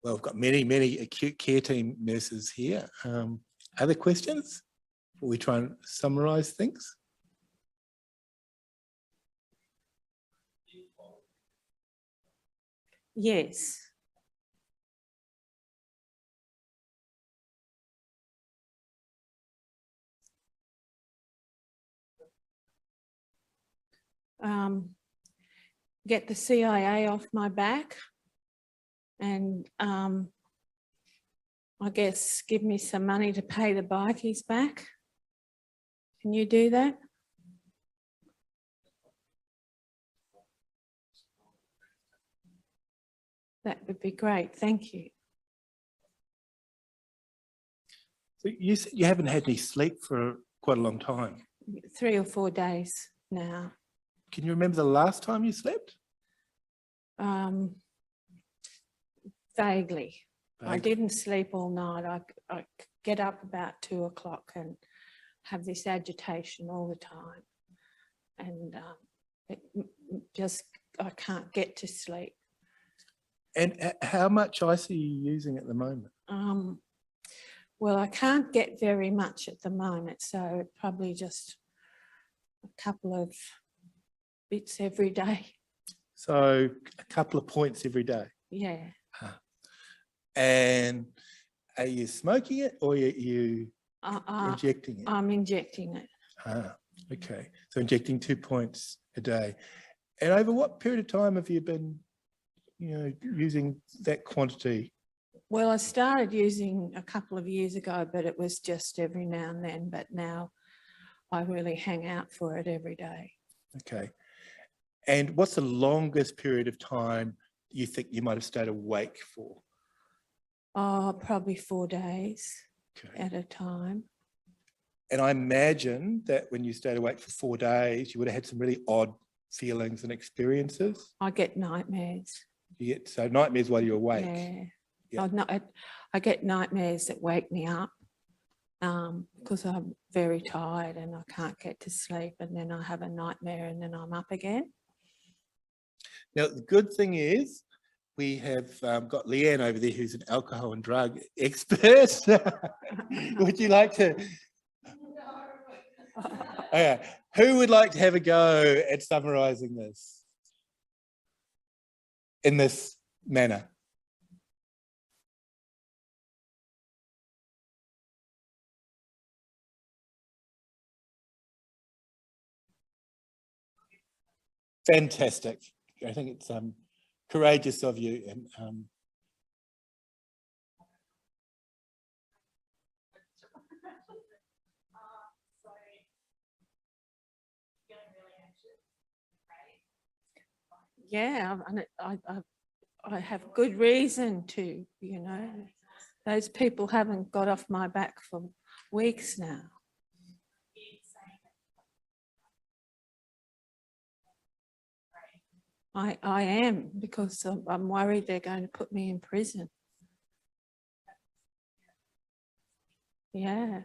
Speaker 1: Well, we've got many acute care team nurses here. Other questions before we try and summarise things?
Speaker 6: Yes. Get the CIA off my back and I guess give me some money to pay the bikies back. Can you do that? That would be great. Thank you.
Speaker 1: So you said you haven't had any sleep for quite a long time.
Speaker 6: 3 or 4 days now.
Speaker 1: Can you remember the last time you slept?
Speaker 6: Vaguely. I
Speaker 1: Vaguely.
Speaker 6: didn't sleep all night. I get up about 2 o'clock and have this agitation all the time. And I can't get to sleep.
Speaker 1: And how much ice are you using at the moment?
Speaker 6: Well, I can't get very much at the moment, so probably just a couple of bits every day.
Speaker 1: So a couple of points every day.
Speaker 6: Yeah.
Speaker 1: And are you smoking it or are you injecting it?
Speaker 6: I'm injecting it.
Speaker 1: Okay, so injecting 2 points a day. And over what period of time have you been, using that quantity?
Speaker 6: Well, I started using a couple of years ago, but it was just every now and then. But now I really hang out for it every day.
Speaker 1: Okay. And what's the longest period of time you think you might have stayed awake for?
Speaker 6: Oh, probably 4 days
Speaker 1: Okay.
Speaker 6: at a time.
Speaker 1: And I imagine that when you stayed awake for 4 days, you would have had some really odd feelings and experiences.
Speaker 6: I get nightmares.
Speaker 1: So nightmares while you're awake.
Speaker 6: Yeah.
Speaker 1: Yeah.
Speaker 6: I get nightmares that wake me up because I'm very tired and I can't get to sleep, and then I have a nightmare and then I'm up again.
Speaker 1: Now, the good thing is we have got Leanne over there who's an alcohol and drug expert. Would you like to? Okay. Who would like to have a go at summarising this in this manner? Fantastic. I think it's courageous of you. And
Speaker 6: Yeah, and I have good reason to, Those people haven't got off my back for weeks now. I am, because I'm worried they're going to put me in prison. Yeah.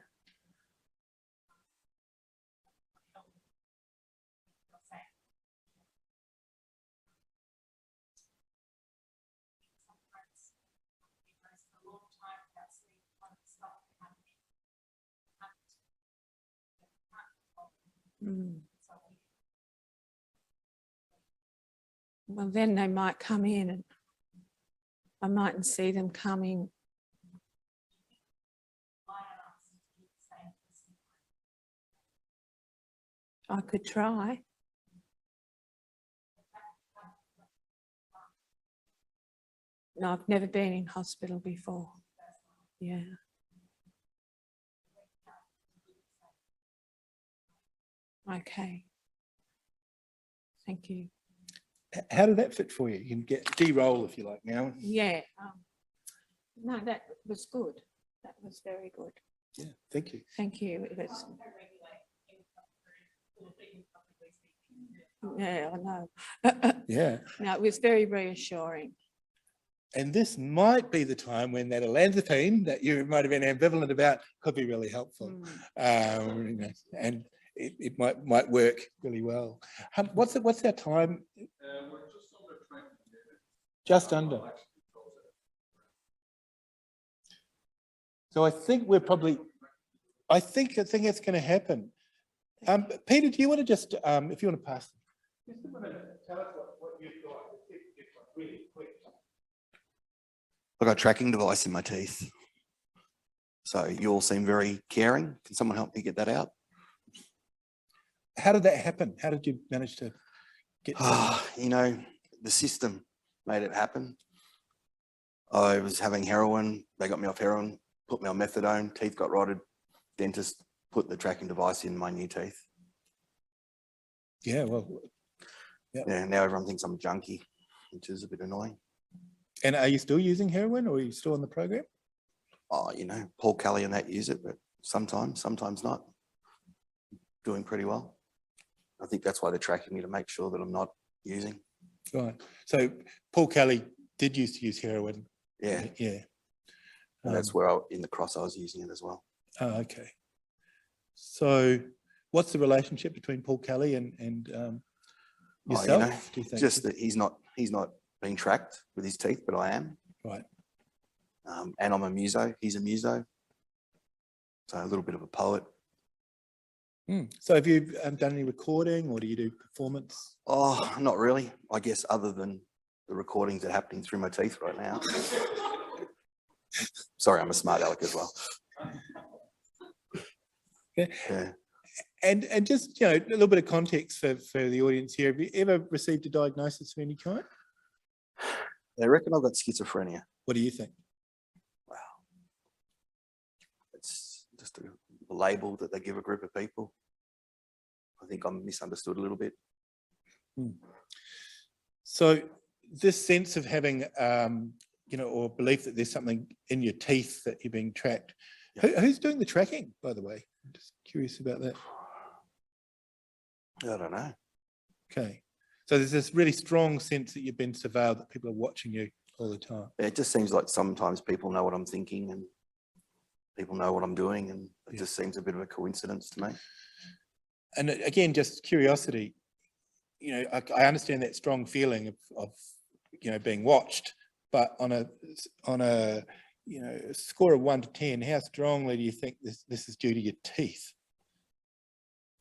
Speaker 6: Well, then they might come in and I mightn't see them coming I could try. No, I've never been in hospital before. Yeah. Okay. Thank you.
Speaker 1: How did that fit for you? You can get D-roll if you like now.
Speaker 6: Yeah. No, that was good. That was very good.
Speaker 1: Yeah, thank you.
Speaker 6: Thank you. It was. Yeah, I know.
Speaker 1: Yeah.
Speaker 6: No, it was very reassuring.
Speaker 1: And this might be the time when that olanzapine that you might have been ambivalent about could be really helpful. You know, and it might work really well. What's our time? Just under. So I think we're probably, I think it's going to happen. Peter, do you want to just, if you want to pass, just a minute, tell us what you've got. Really quick.
Speaker 8: I've got a tracking device in my teeth. So you all seem very caring. Can someone help me get that out?
Speaker 1: How did that happen? How did you manage to get to
Speaker 8: You know, the system made it happen. I was having heroin. They got me off heroin, put me on methadone, teeth got rotted. Dentist put the tracking device in my new teeth.
Speaker 1: Yeah, well,
Speaker 8: Yeah, now everyone thinks I'm a junkie, which is a bit annoying.
Speaker 1: and are you still using heroin or are you still on the program?
Speaker 8: Oh, you know, Paul Kelly and that use it, but sometimes not. Doing pretty well. I think that's why they're tracking me, to make sure that I'm not using.
Speaker 1: Right. So Paul Kelly did used to use heroin.
Speaker 8: Yeah,
Speaker 1: Yeah.
Speaker 8: and that's where in the cross I was using it as well.
Speaker 1: Oh, okay. So what's the relationship between Paul Kelly and yourself,
Speaker 8: you know,
Speaker 1: do you think?
Speaker 8: just that he's not being tracked with his teeth, but I am.
Speaker 1: Right.
Speaker 8: And I'm a muso. He's a muso. So a little bit of a poet.
Speaker 1: So have you done any recording or do you do performance?
Speaker 8: Oh, not really. I guess other than the recordings that are happening through my teeth right now. Sorry, I'm a smart aleck as well.
Speaker 1: Okay.
Speaker 8: Yeah.
Speaker 1: And just, you know, a little bit of context for the audience here. Have you ever received a diagnosis of any kind?
Speaker 8: They reckon I've got schizophrenia.
Speaker 1: What do you think?
Speaker 8: Wow. It's just a label that they give a group of people. I think I'm misunderstood a little bit.
Speaker 1: So this sense of having, you know, or belief that there's something in your teeth that you're being tracked.
Speaker 8: Yeah.
Speaker 1: Who's doing the tracking, by the way? I'm just curious about that.
Speaker 8: I don't know.
Speaker 1: Okay. So there's this really strong sense that you've been surveilled, that people are watching you all the time.
Speaker 8: It just seems like sometimes people know what I'm thinking and people know what I'm doing, and it just seems a bit of a coincidence to me.
Speaker 1: And again, just curiosity, you know, I understand that strong feeling of you know, being watched, but on a you know, a score of 1 to 10, how strongly do you think this is due to your teeth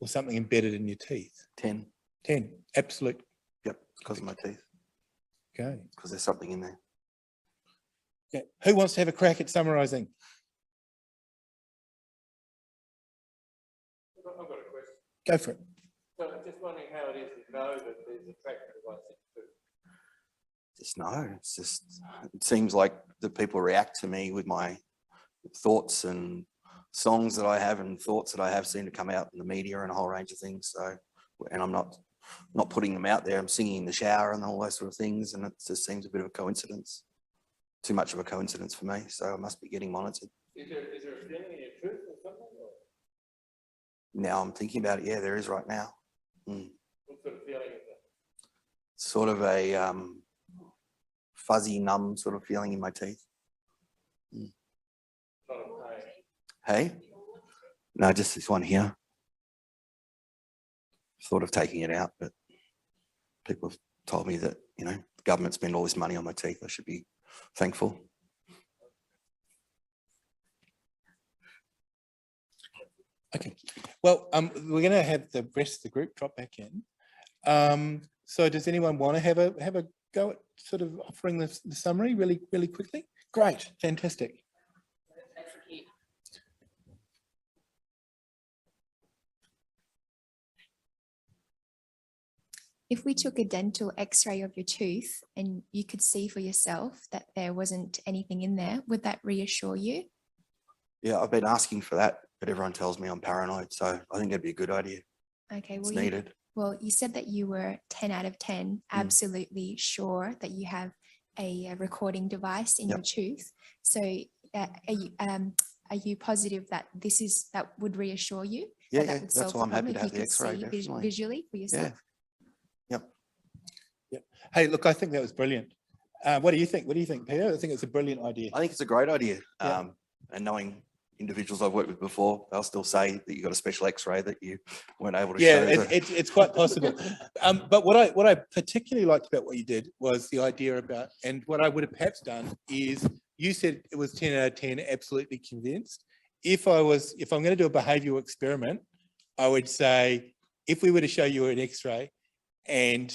Speaker 1: or something embedded in your teeth?
Speaker 8: 10.
Speaker 1: 10, absolute.
Speaker 8: Yep, because of my teeth.
Speaker 1: Okay.
Speaker 8: Because there's something in there.
Speaker 1: Okay. Who wants to have a crack at summarising?
Speaker 4: I've got a question.
Speaker 1: Go for it.
Speaker 4: So I'm just wondering how it is to know that there's a tracking device in food.
Speaker 8: Just no, it's just, it seems like the people react to me with my thoughts, and songs that I have and thoughts that I have seem to come out in the media and a whole range of things. So, and I'm not putting them out there. I'm singing in the shower and all those sort of things. And it just seems a bit of a coincidence, too much of a coincidence for me. So I must be getting monitored.
Speaker 4: Is there a feeling in your truth or something? Or
Speaker 8: Now I'm thinking about it. Yeah, there is right now.
Speaker 4: what sort of feeling is that?
Speaker 8: Sort of a fuzzy, numb sort of feeling in my teeth.
Speaker 4: Not a pain.
Speaker 8: Hey? No, just this one here. Thought of taking it out, but people have told me that, you know, the government spend all this money on my teeth. I should be thankful.
Speaker 1: Okay. Well, we're going to have the rest of the group drop back in. So does anyone want to have a go at sort of offering the summary really quickly? Great, fantastic.
Speaker 9: If we took a dental x-ray of your tooth and you could see for yourself that there wasn't anything in there, would that reassure you?
Speaker 8: Yeah, I've been asking for that, but everyone tells me I'm paranoid. So I think that'd be a good idea.
Speaker 9: Okay,
Speaker 8: It's
Speaker 9: well,
Speaker 8: needed.
Speaker 9: you said that you were 10 out of 10, absolutely sure that you have a recording device in your tooth. So are you positive that that would reassure you?
Speaker 8: Yeah,
Speaker 9: that
Speaker 8: yeah,
Speaker 9: would
Speaker 8: that's
Speaker 9: solve
Speaker 8: why
Speaker 9: the
Speaker 8: I'm happy
Speaker 9: problem
Speaker 8: to
Speaker 9: if
Speaker 8: have
Speaker 9: you
Speaker 8: the
Speaker 9: could
Speaker 8: X-ray,
Speaker 9: see
Speaker 8: definitely.
Speaker 9: visually for yourself?
Speaker 8: Yep.
Speaker 1: Yeah. Hey, look, I think that was brilliant. What do you think? What do you think, Peter? I think it's a brilliant idea.
Speaker 8: I think it's a great idea.
Speaker 1: Yeah.
Speaker 8: And knowing individuals I've worked with before, they'll still say that you got a special X-ray that you weren't able to
Speaker 1: Yeah,
Speaker 8: show.
Speaker 1: it's quite possible. But what I particularly liked about what you did was the idea about, and what I would have perhaps done is, you said it was 10 out of 10, absolutely convinced. If I'm going to do a behavioural experiment, I would say, if we were to show you an X-ray and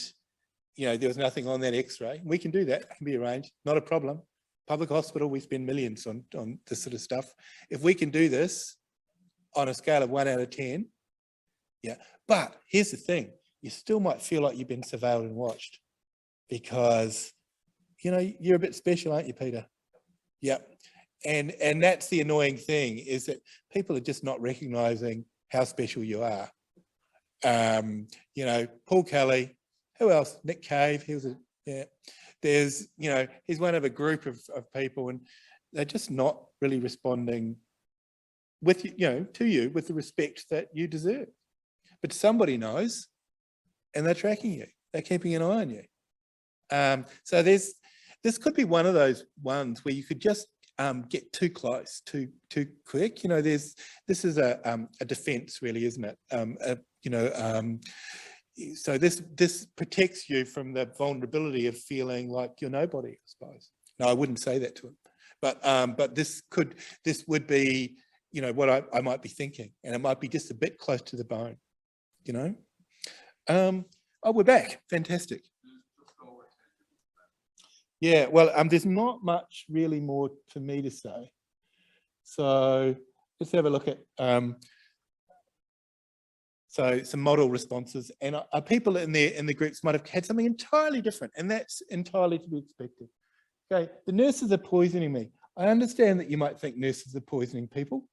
Speaker 1: there was nothing on that X-ray, we can do that. It can be arranged, not a problem. Public hospital, we spend millions on this sort of stuff. If we can do this on a scale of 1 out of 10, yeah. But here's the thing, you still might feel like you've been surveilled and watched because, you're a bit special, aren't you, Peter? Yeah. And that's the annoying thing, is that people are just not recognizing how special you are. Paul Kelly, who else? Nick Cave, he was there's, he's one of a group of people, and they're just not really responding with, to you with the respect that you deserve. But somebody knows, and they're tracking you. They're keeping an eye on you. So this could be one of those ones where you could just get too close, too quick. This is a defense, really, isn't it? So this protects you from the vulnerability of feeling like you're nobody, I suppose. No, I wouldn't say that to him, but this would be, what I might be thinking, and it might be just a bit close to the bone, Oh, we're back. Fantastic. Yeah, well, there's not much really more for me to say. So let's have a look at so some model responses, and people in the groups might have had something entirely different, and that's entirely to be expected. Okay, the nurses are poisoning me. I understand that you might think nurses are poisoning people.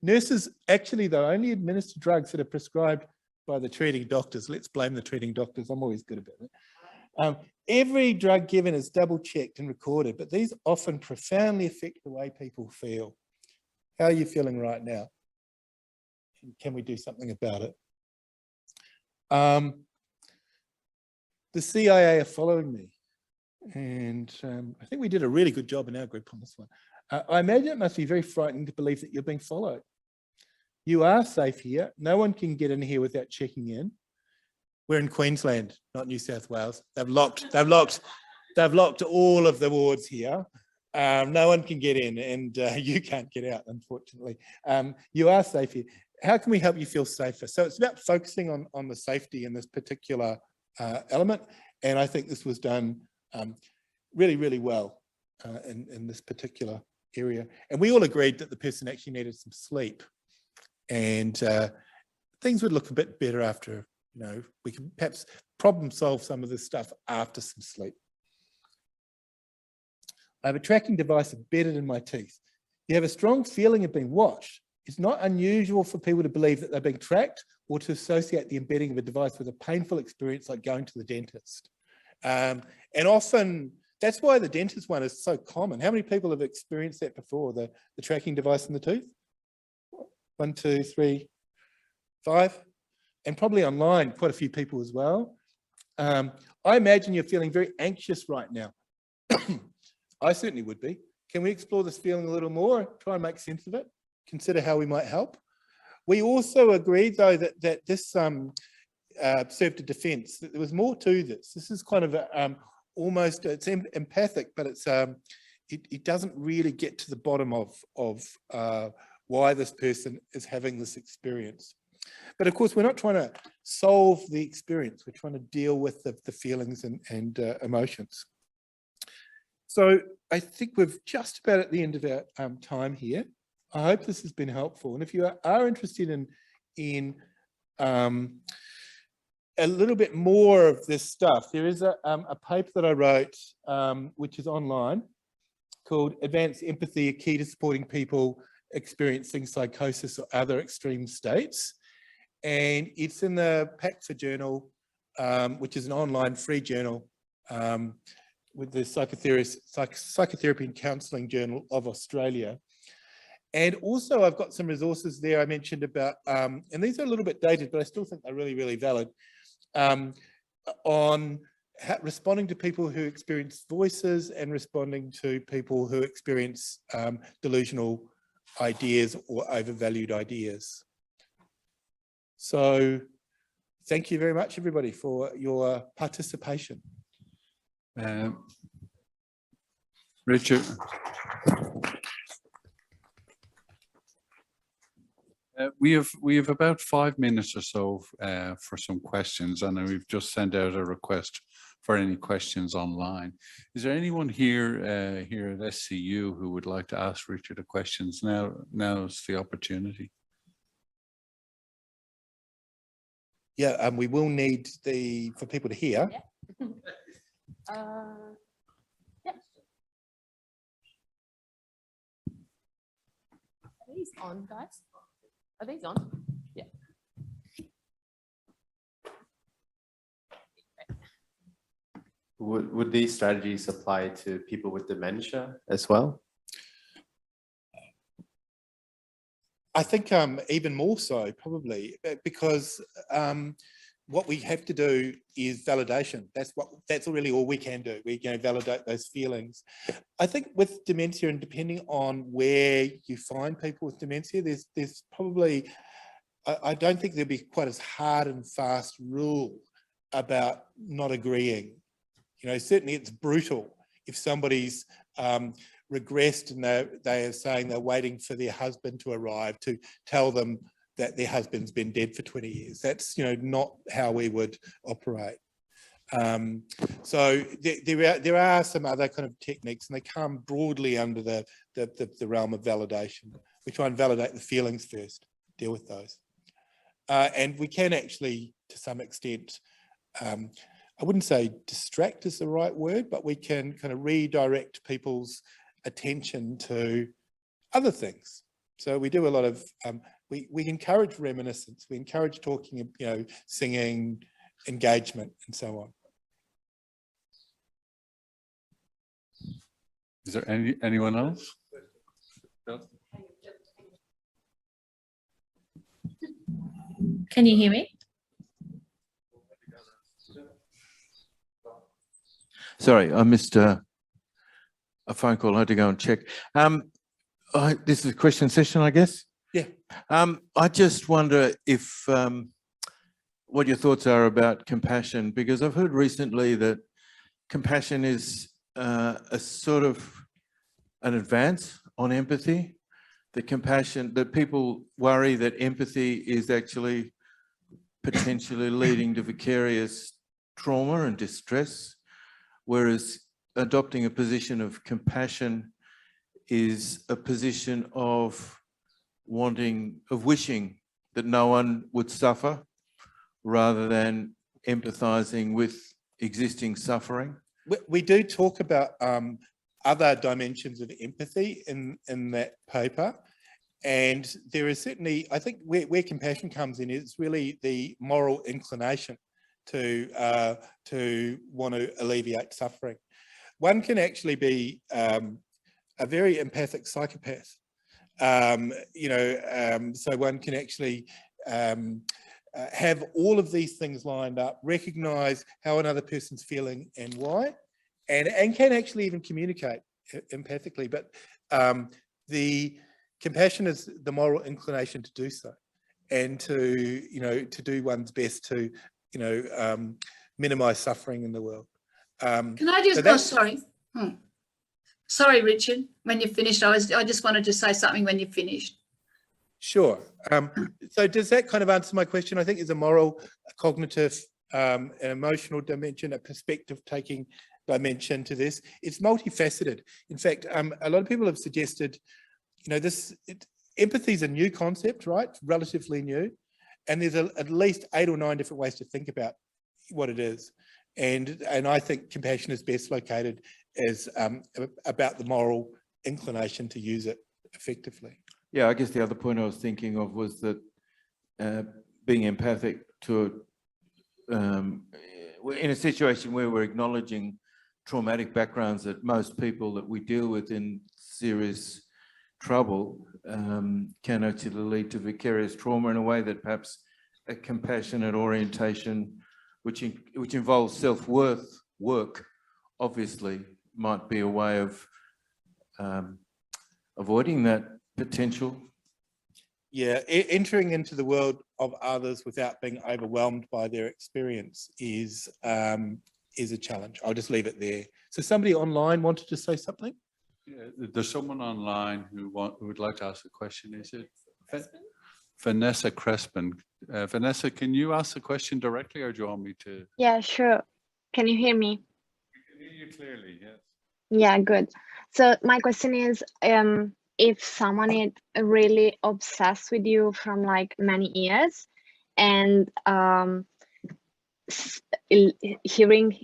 Speaker 1: Nurses actually, though, only administer drugs that are prescribed by the treating doctors. Let's blame the treating doctors. I'm always good about it. Every drug given is double checked and recorded, but these often profoundly affect the way people feel. How are you feeling right now? Can we do something about it? The CIA are following me, and I think we did a really good job in our group on this one. I imagine it must be very frightening to believe that you're being followed. You are safe here. No one can get in here without checking in. We're in Queensland, not New South Wales. They've locked all of the wards here. No one can get in, and you can't get out, unfortunately. You are safe here. How can we help you feel safer? So it's about focusing on the safety in this particular element. And I think this was done really, really well in this particular area. And we all agreed that the person actually needed some sleep. And things would look a bit better after, we can perhaps problem solve some of this stuff after some sleep. I have a tracking device embedded in my teeth. You have a strong feeling of being watched. It's not unusual for people to believe that they're being tracked or to associate the embedding of a device with a painful experience like going to the dentist. And often, that's why the dentist one is so common. How many people have experienced that before, the tracking device in the tooth? 1, 2, 3, 5. And probably online, quite a few people as well. I imagine you're feeling very anxious right now. I certainly would be. Can we explore this feeling a little more? Try and make sense of it. Consider how we might help. We also agreed, though, that this served a defence. There was more to this. This is kind of almost, it's empathic, but it's it doesn't really get to the bottom of why this person is having this experience. But of course, we're not trying to solve the experience. We're trying to deal with the feelings and emotions. So I think we're just about at the end of our time here. I hope this has been helpful. And if you are interested in a little bit more of this stuff, there is a paper that I wrote, which is online, called Advanced Empathy, a Key to Supporting People Experiencing Psychosis or Other Extreme States. And it's in the PACFA journal, which is an online free journal with the Psychotherapy and Counselling Journal of Australia. And also I've got some resources there I mentioned about, and these are a little bit dated, but I still think they're really, really valid, on responding to people who experience voices and responding to people who experience delusional ideas or overvalued ideas. So thank you very much, everybody, for your participation.
Speaker 3: Richard. We have about 5 minutes or so for some questions, and we've just sent out a request for any questions online. Is there anyone here here at SCU who would like to ask Richard a questions? Now's the opportunity.
Speaker 1: Yeah, we will need for people to hear.
Speaker 6: Yeah. Yeah. Are these on, guys? Are these on? Yeah.
Speaker 2: Would these strategies apply to people with dementia as well?
Speaker 1: I think even more so, probably, because what we have to do is validation. That's really all we can do. We can validate those feelings. I think with dementia, and depending on where you find people with dementia, there's probably, I don't think there'll be quite as hard and fast rule about not agreeing. You know, certainly it's brutal if somebody's regressed and they are saying they're waiting for their husband to arrive to tell them that their husband's been dead for 20 years. That's, you know, not how we would operate. So there are some other kind of techniques, and they come broadly under the realm of validation. We try and validate the feelings first, deal with those. And we can actually, to some extent, I wouldn't say distract is the right word, but we can kind of redirect people's attention to other things. So we do a lot of, we encourage reminiscence, we encourage talking, you know, singing, engagement, and so on.
Speaker 3: Is there anyone else?
Speaker 10: Can you hear me?
Speaker 4: Sorry, I missed a phone call. I had to go and check. This is a question session, I guess?
Speaker 1: Yeah.
Speaker 4: I just wonder if what your thoughts are about compassion, because I've heard recently that compassion is a sort of an advance on empathy. The compassion, that people worry that empathy is actually potentially leading to vicarious trauma and distress, whereas adopting a position of compassion is a position of wishing that no one would suffer, rather than empathizing with existing suffering.
Speaker 1: We do talk about other dimensions of empathy in that paper. And there is certainly, I think where compassion comes in is really the moral inclination to want to alleviate suffering. One can actually be a very empathic psychopath. You know, so one can actually have all of these things lined up, recognize how another person's feeling and why, and can actually even communicate empathically. But the compassion is the moral inclination to do so, and to, you know, to do one's best to, you know, minimize suffering in the world.
Speaker 10: Can I just, oh, sorry. Sorry, Richard, when you finished, I just wanted to say something when you finished.
Speaker 1: Sure. So does that kind of answer my question? I think there's a moral, a cognitive, an emotional dimension, a perspective-taking dimension to this. It's multifaceted. In fact, a lot of people have suggested, you know, empathy is a new concept, right? Relatively new. And there's at least 8 or 9 different ways to think about what it is. And I think compassion is best located as about the moral inclination to use it effectively.
Speaker 4: Yeah, I guess the other point I was thinking of was that being empathic to in a situation where we're acknowledging traumatic backgrounds that most people that we deal with in serious trouble can actually lead to vicarious trauma in a way that perhaps a compassionate orientation, which involves self-worth work, obviously might be a way of avoiding that potential.
Speaker 1: Yeah, entering into the world of others without being overwhelmed by their experience is a challenge. I'll just leave it there. So somebody online wanted to say something?
Speaker 3: Yeah, there's someone online who would like to ask a question. Is it Vanessa Crespin? Vanessa, can you ask the question directly, or do you want me to?
Speaker 11: Yeah, sure. Can you hear me?
Speaker 3: I can hear you clearly, yes.
Speaker 11: Yeah, good. So my question is, if someone is really obsessed with you from like many years, and hearing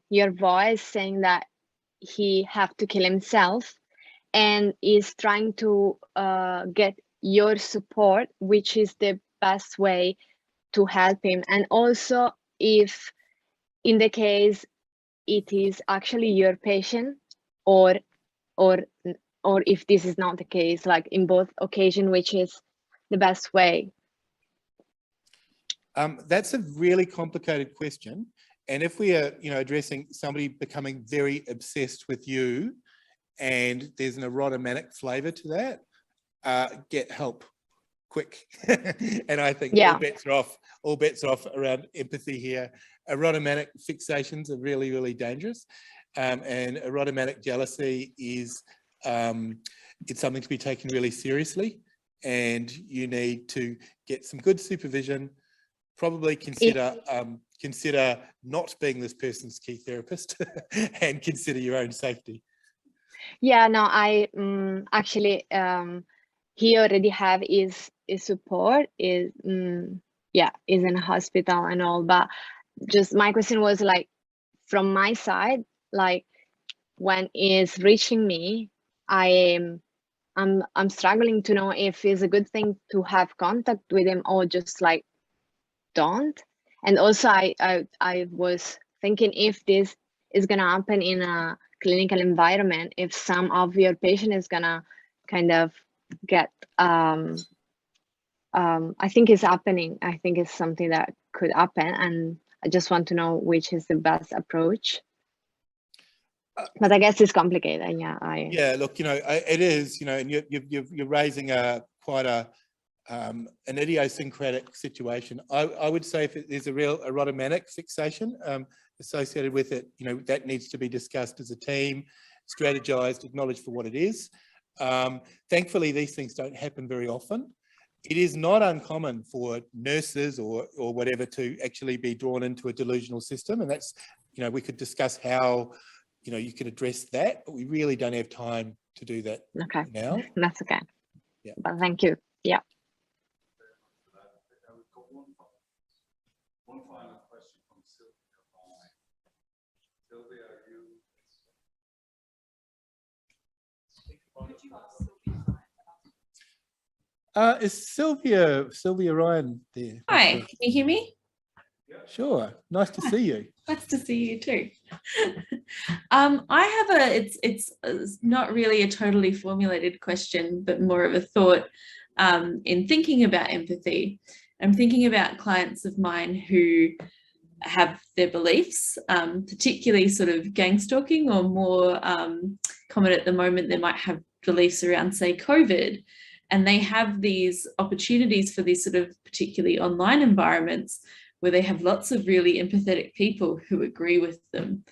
Speaker 11: your voice saying that he have to kill himself, and is trying to get your support, which is the best way to help him. And also, if in the case it is actually your patient, or if this is not the case, like in both occasions, which is the best way?
Speaker 1: That's a really complicated question. And if we are, addressing somebody becoming very obsessed with you, and there's an erotomanic flavor to that, get help quick. And I think all bets are off around empathy here. Erotomanic fixations are really, really dangerous. And erotomanic jealousy is it's something to be taken really seriously, and you need to get some good supervision. Probably consider not being this person's key therapist, and consider your own safety.
Speaker 11: Yeah, no, I actually he already have his support, is in a hospital and all, but just my question was like, from my side, like when it's reaching me, I'm struggling to know if it's a good thing to have contact with him or just like don't. And also I was thinking, if this is gonna happen in a clinical environment, if some of your patient is gonna kind of get I think it's happening. I think it's something that could happen, and I just want to know which is the best approach. But I guess it's complicated. Yeah,
Speaker 1: look, it is, and you're raising quite an idiosyncratic situation. I would say if there's a real erotomanic fixation associated with it, that needs to be discussed as a team, strategized, acknowledged for what it is. Thankfully, these things don't happen very often. It is not uncommon for nurses or whatever to actually be drawn into a delusional system, and that's, we could discuss how you could address that, but we really don't have time to do that now.
Speaker 11: That's okay.
Speaker 1: Yeah.
Speaker 11: But thank you. Yeah.
Speaker 3: One final question from Sylvia. Sylvia, are you?
Speaker 1: Is Sylvia Ryan there?
Speaker 12: Hi, can you hear me?
Speaker 1: Sure. Nice to see you.
Speaker 12: Nice to see you too. I have it's not really a totally formulated question, but more of a thought in thinking about empathy. I'm thinking about clients of mine who have their beliefs, particularly sort of gang stalking, or more common at the moment, they might have beliefs around, say, COVID, and they have these opportunities for these sort of particularly online environments where they have lots of really empathetic people who agree with them,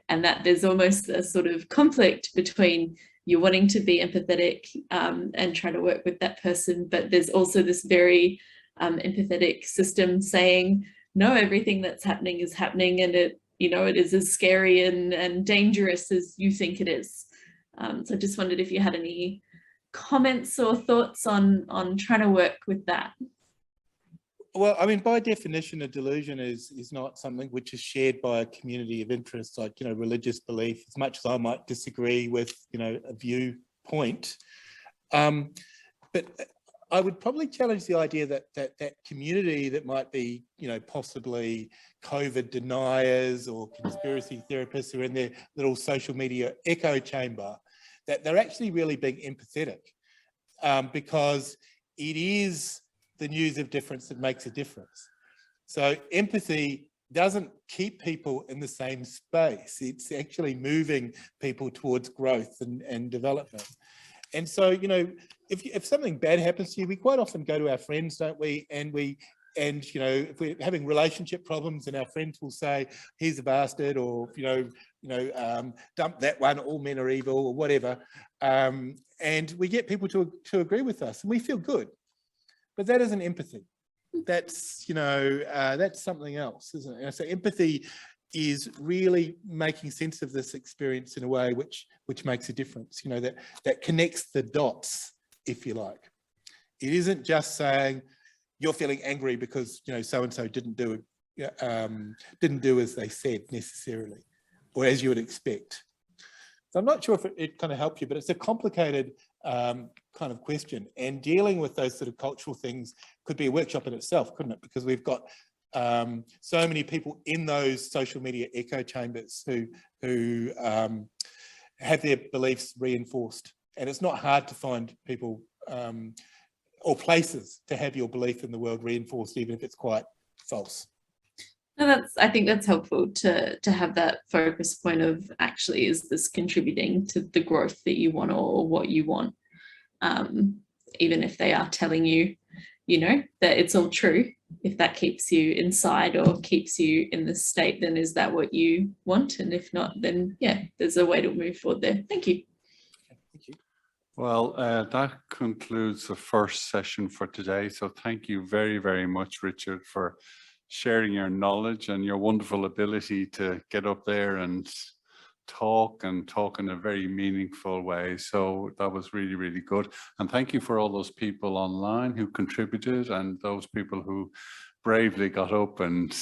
Speaker 12: and that there's almost a sort of conflict between you wanting to be empathetic and try to work with that person, but there's also this very empathetic system saying, no, everything that's happening is happening, and it is as scary and dangerous as you think it is. So I just wondered if you had any comments or thoughts on trying to work with that.
Speaker 1: Well, I mean, by definition, a delusion is not something which is shared by a community of interest, like, religious belief, as much as I might disagree with, a viewpoint. But I would probably challenge the idea that community that might be, possibly COVID deniers or conspiracy therapists who are in their little social media echo chamber, that they're actually really being empathetic, because it is the news of difference that makes a difference. So empathy doesn't keep people in the same space. It's actually moving people towards growth and development. And so, if something bad happens to you, we quite often go to our friends, don't we? And if we're having relationship problems, and our friends will say, he's a bastard, or, dump that one, all men are evil, or whatever. And we get people to agree with us, and we feel good. But that isn't empathy. That's, that's something else, isn't it? And so empathy is really making sense of this experience in a way which makes a difference, that connects the dots, if you like. It isn't just saying you're feeling angry because, so-and-so didn't do as they said necessarily, or as you would expect. So I'm not sure if it kind of helped you, but it's a complicated kind of question, and dealing with those sort of cultural things could be a workshop in itself, couldn't it? Because we've got so many people in those social media echo chambers who have their beliefs reinforced, and it's not hard to find people or places to have your belief in the world reinforced, even if it's quite false.
Speaker 12: No, I think that's helpful to have that focus point of, actually, is this contributing to the growth that you want or what you want? Even if they are telling you, that it's all true, if that keeps you inside or keeps you in this state, then is that what you want? And if not, then yeah, there's a way to move forward there. Thank you.
Speaker 1: Thank you.
Speaker 3: Well, that concludes the first session for today. So thank you very, very much, Richard, for sharing your knowledge and your wonderful ability to get up there and talk in a very meaningful way. So that was really, really good. And thank you for all those people online who contributed, and those people who bravely got up and,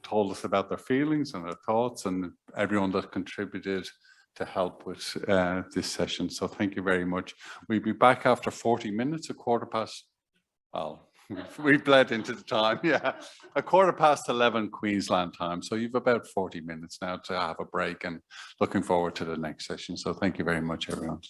Speaker 3: told us about their feelings and their thoughts, and everyone that contributed to help with this session. So thank you very much. We'll be back after 40 minutes, well, we bled into the time, yeah. 11:15 Queensland time. So you've about 40 minutes now to have a break, and looking forward to the next session. So thank you very much, everyone.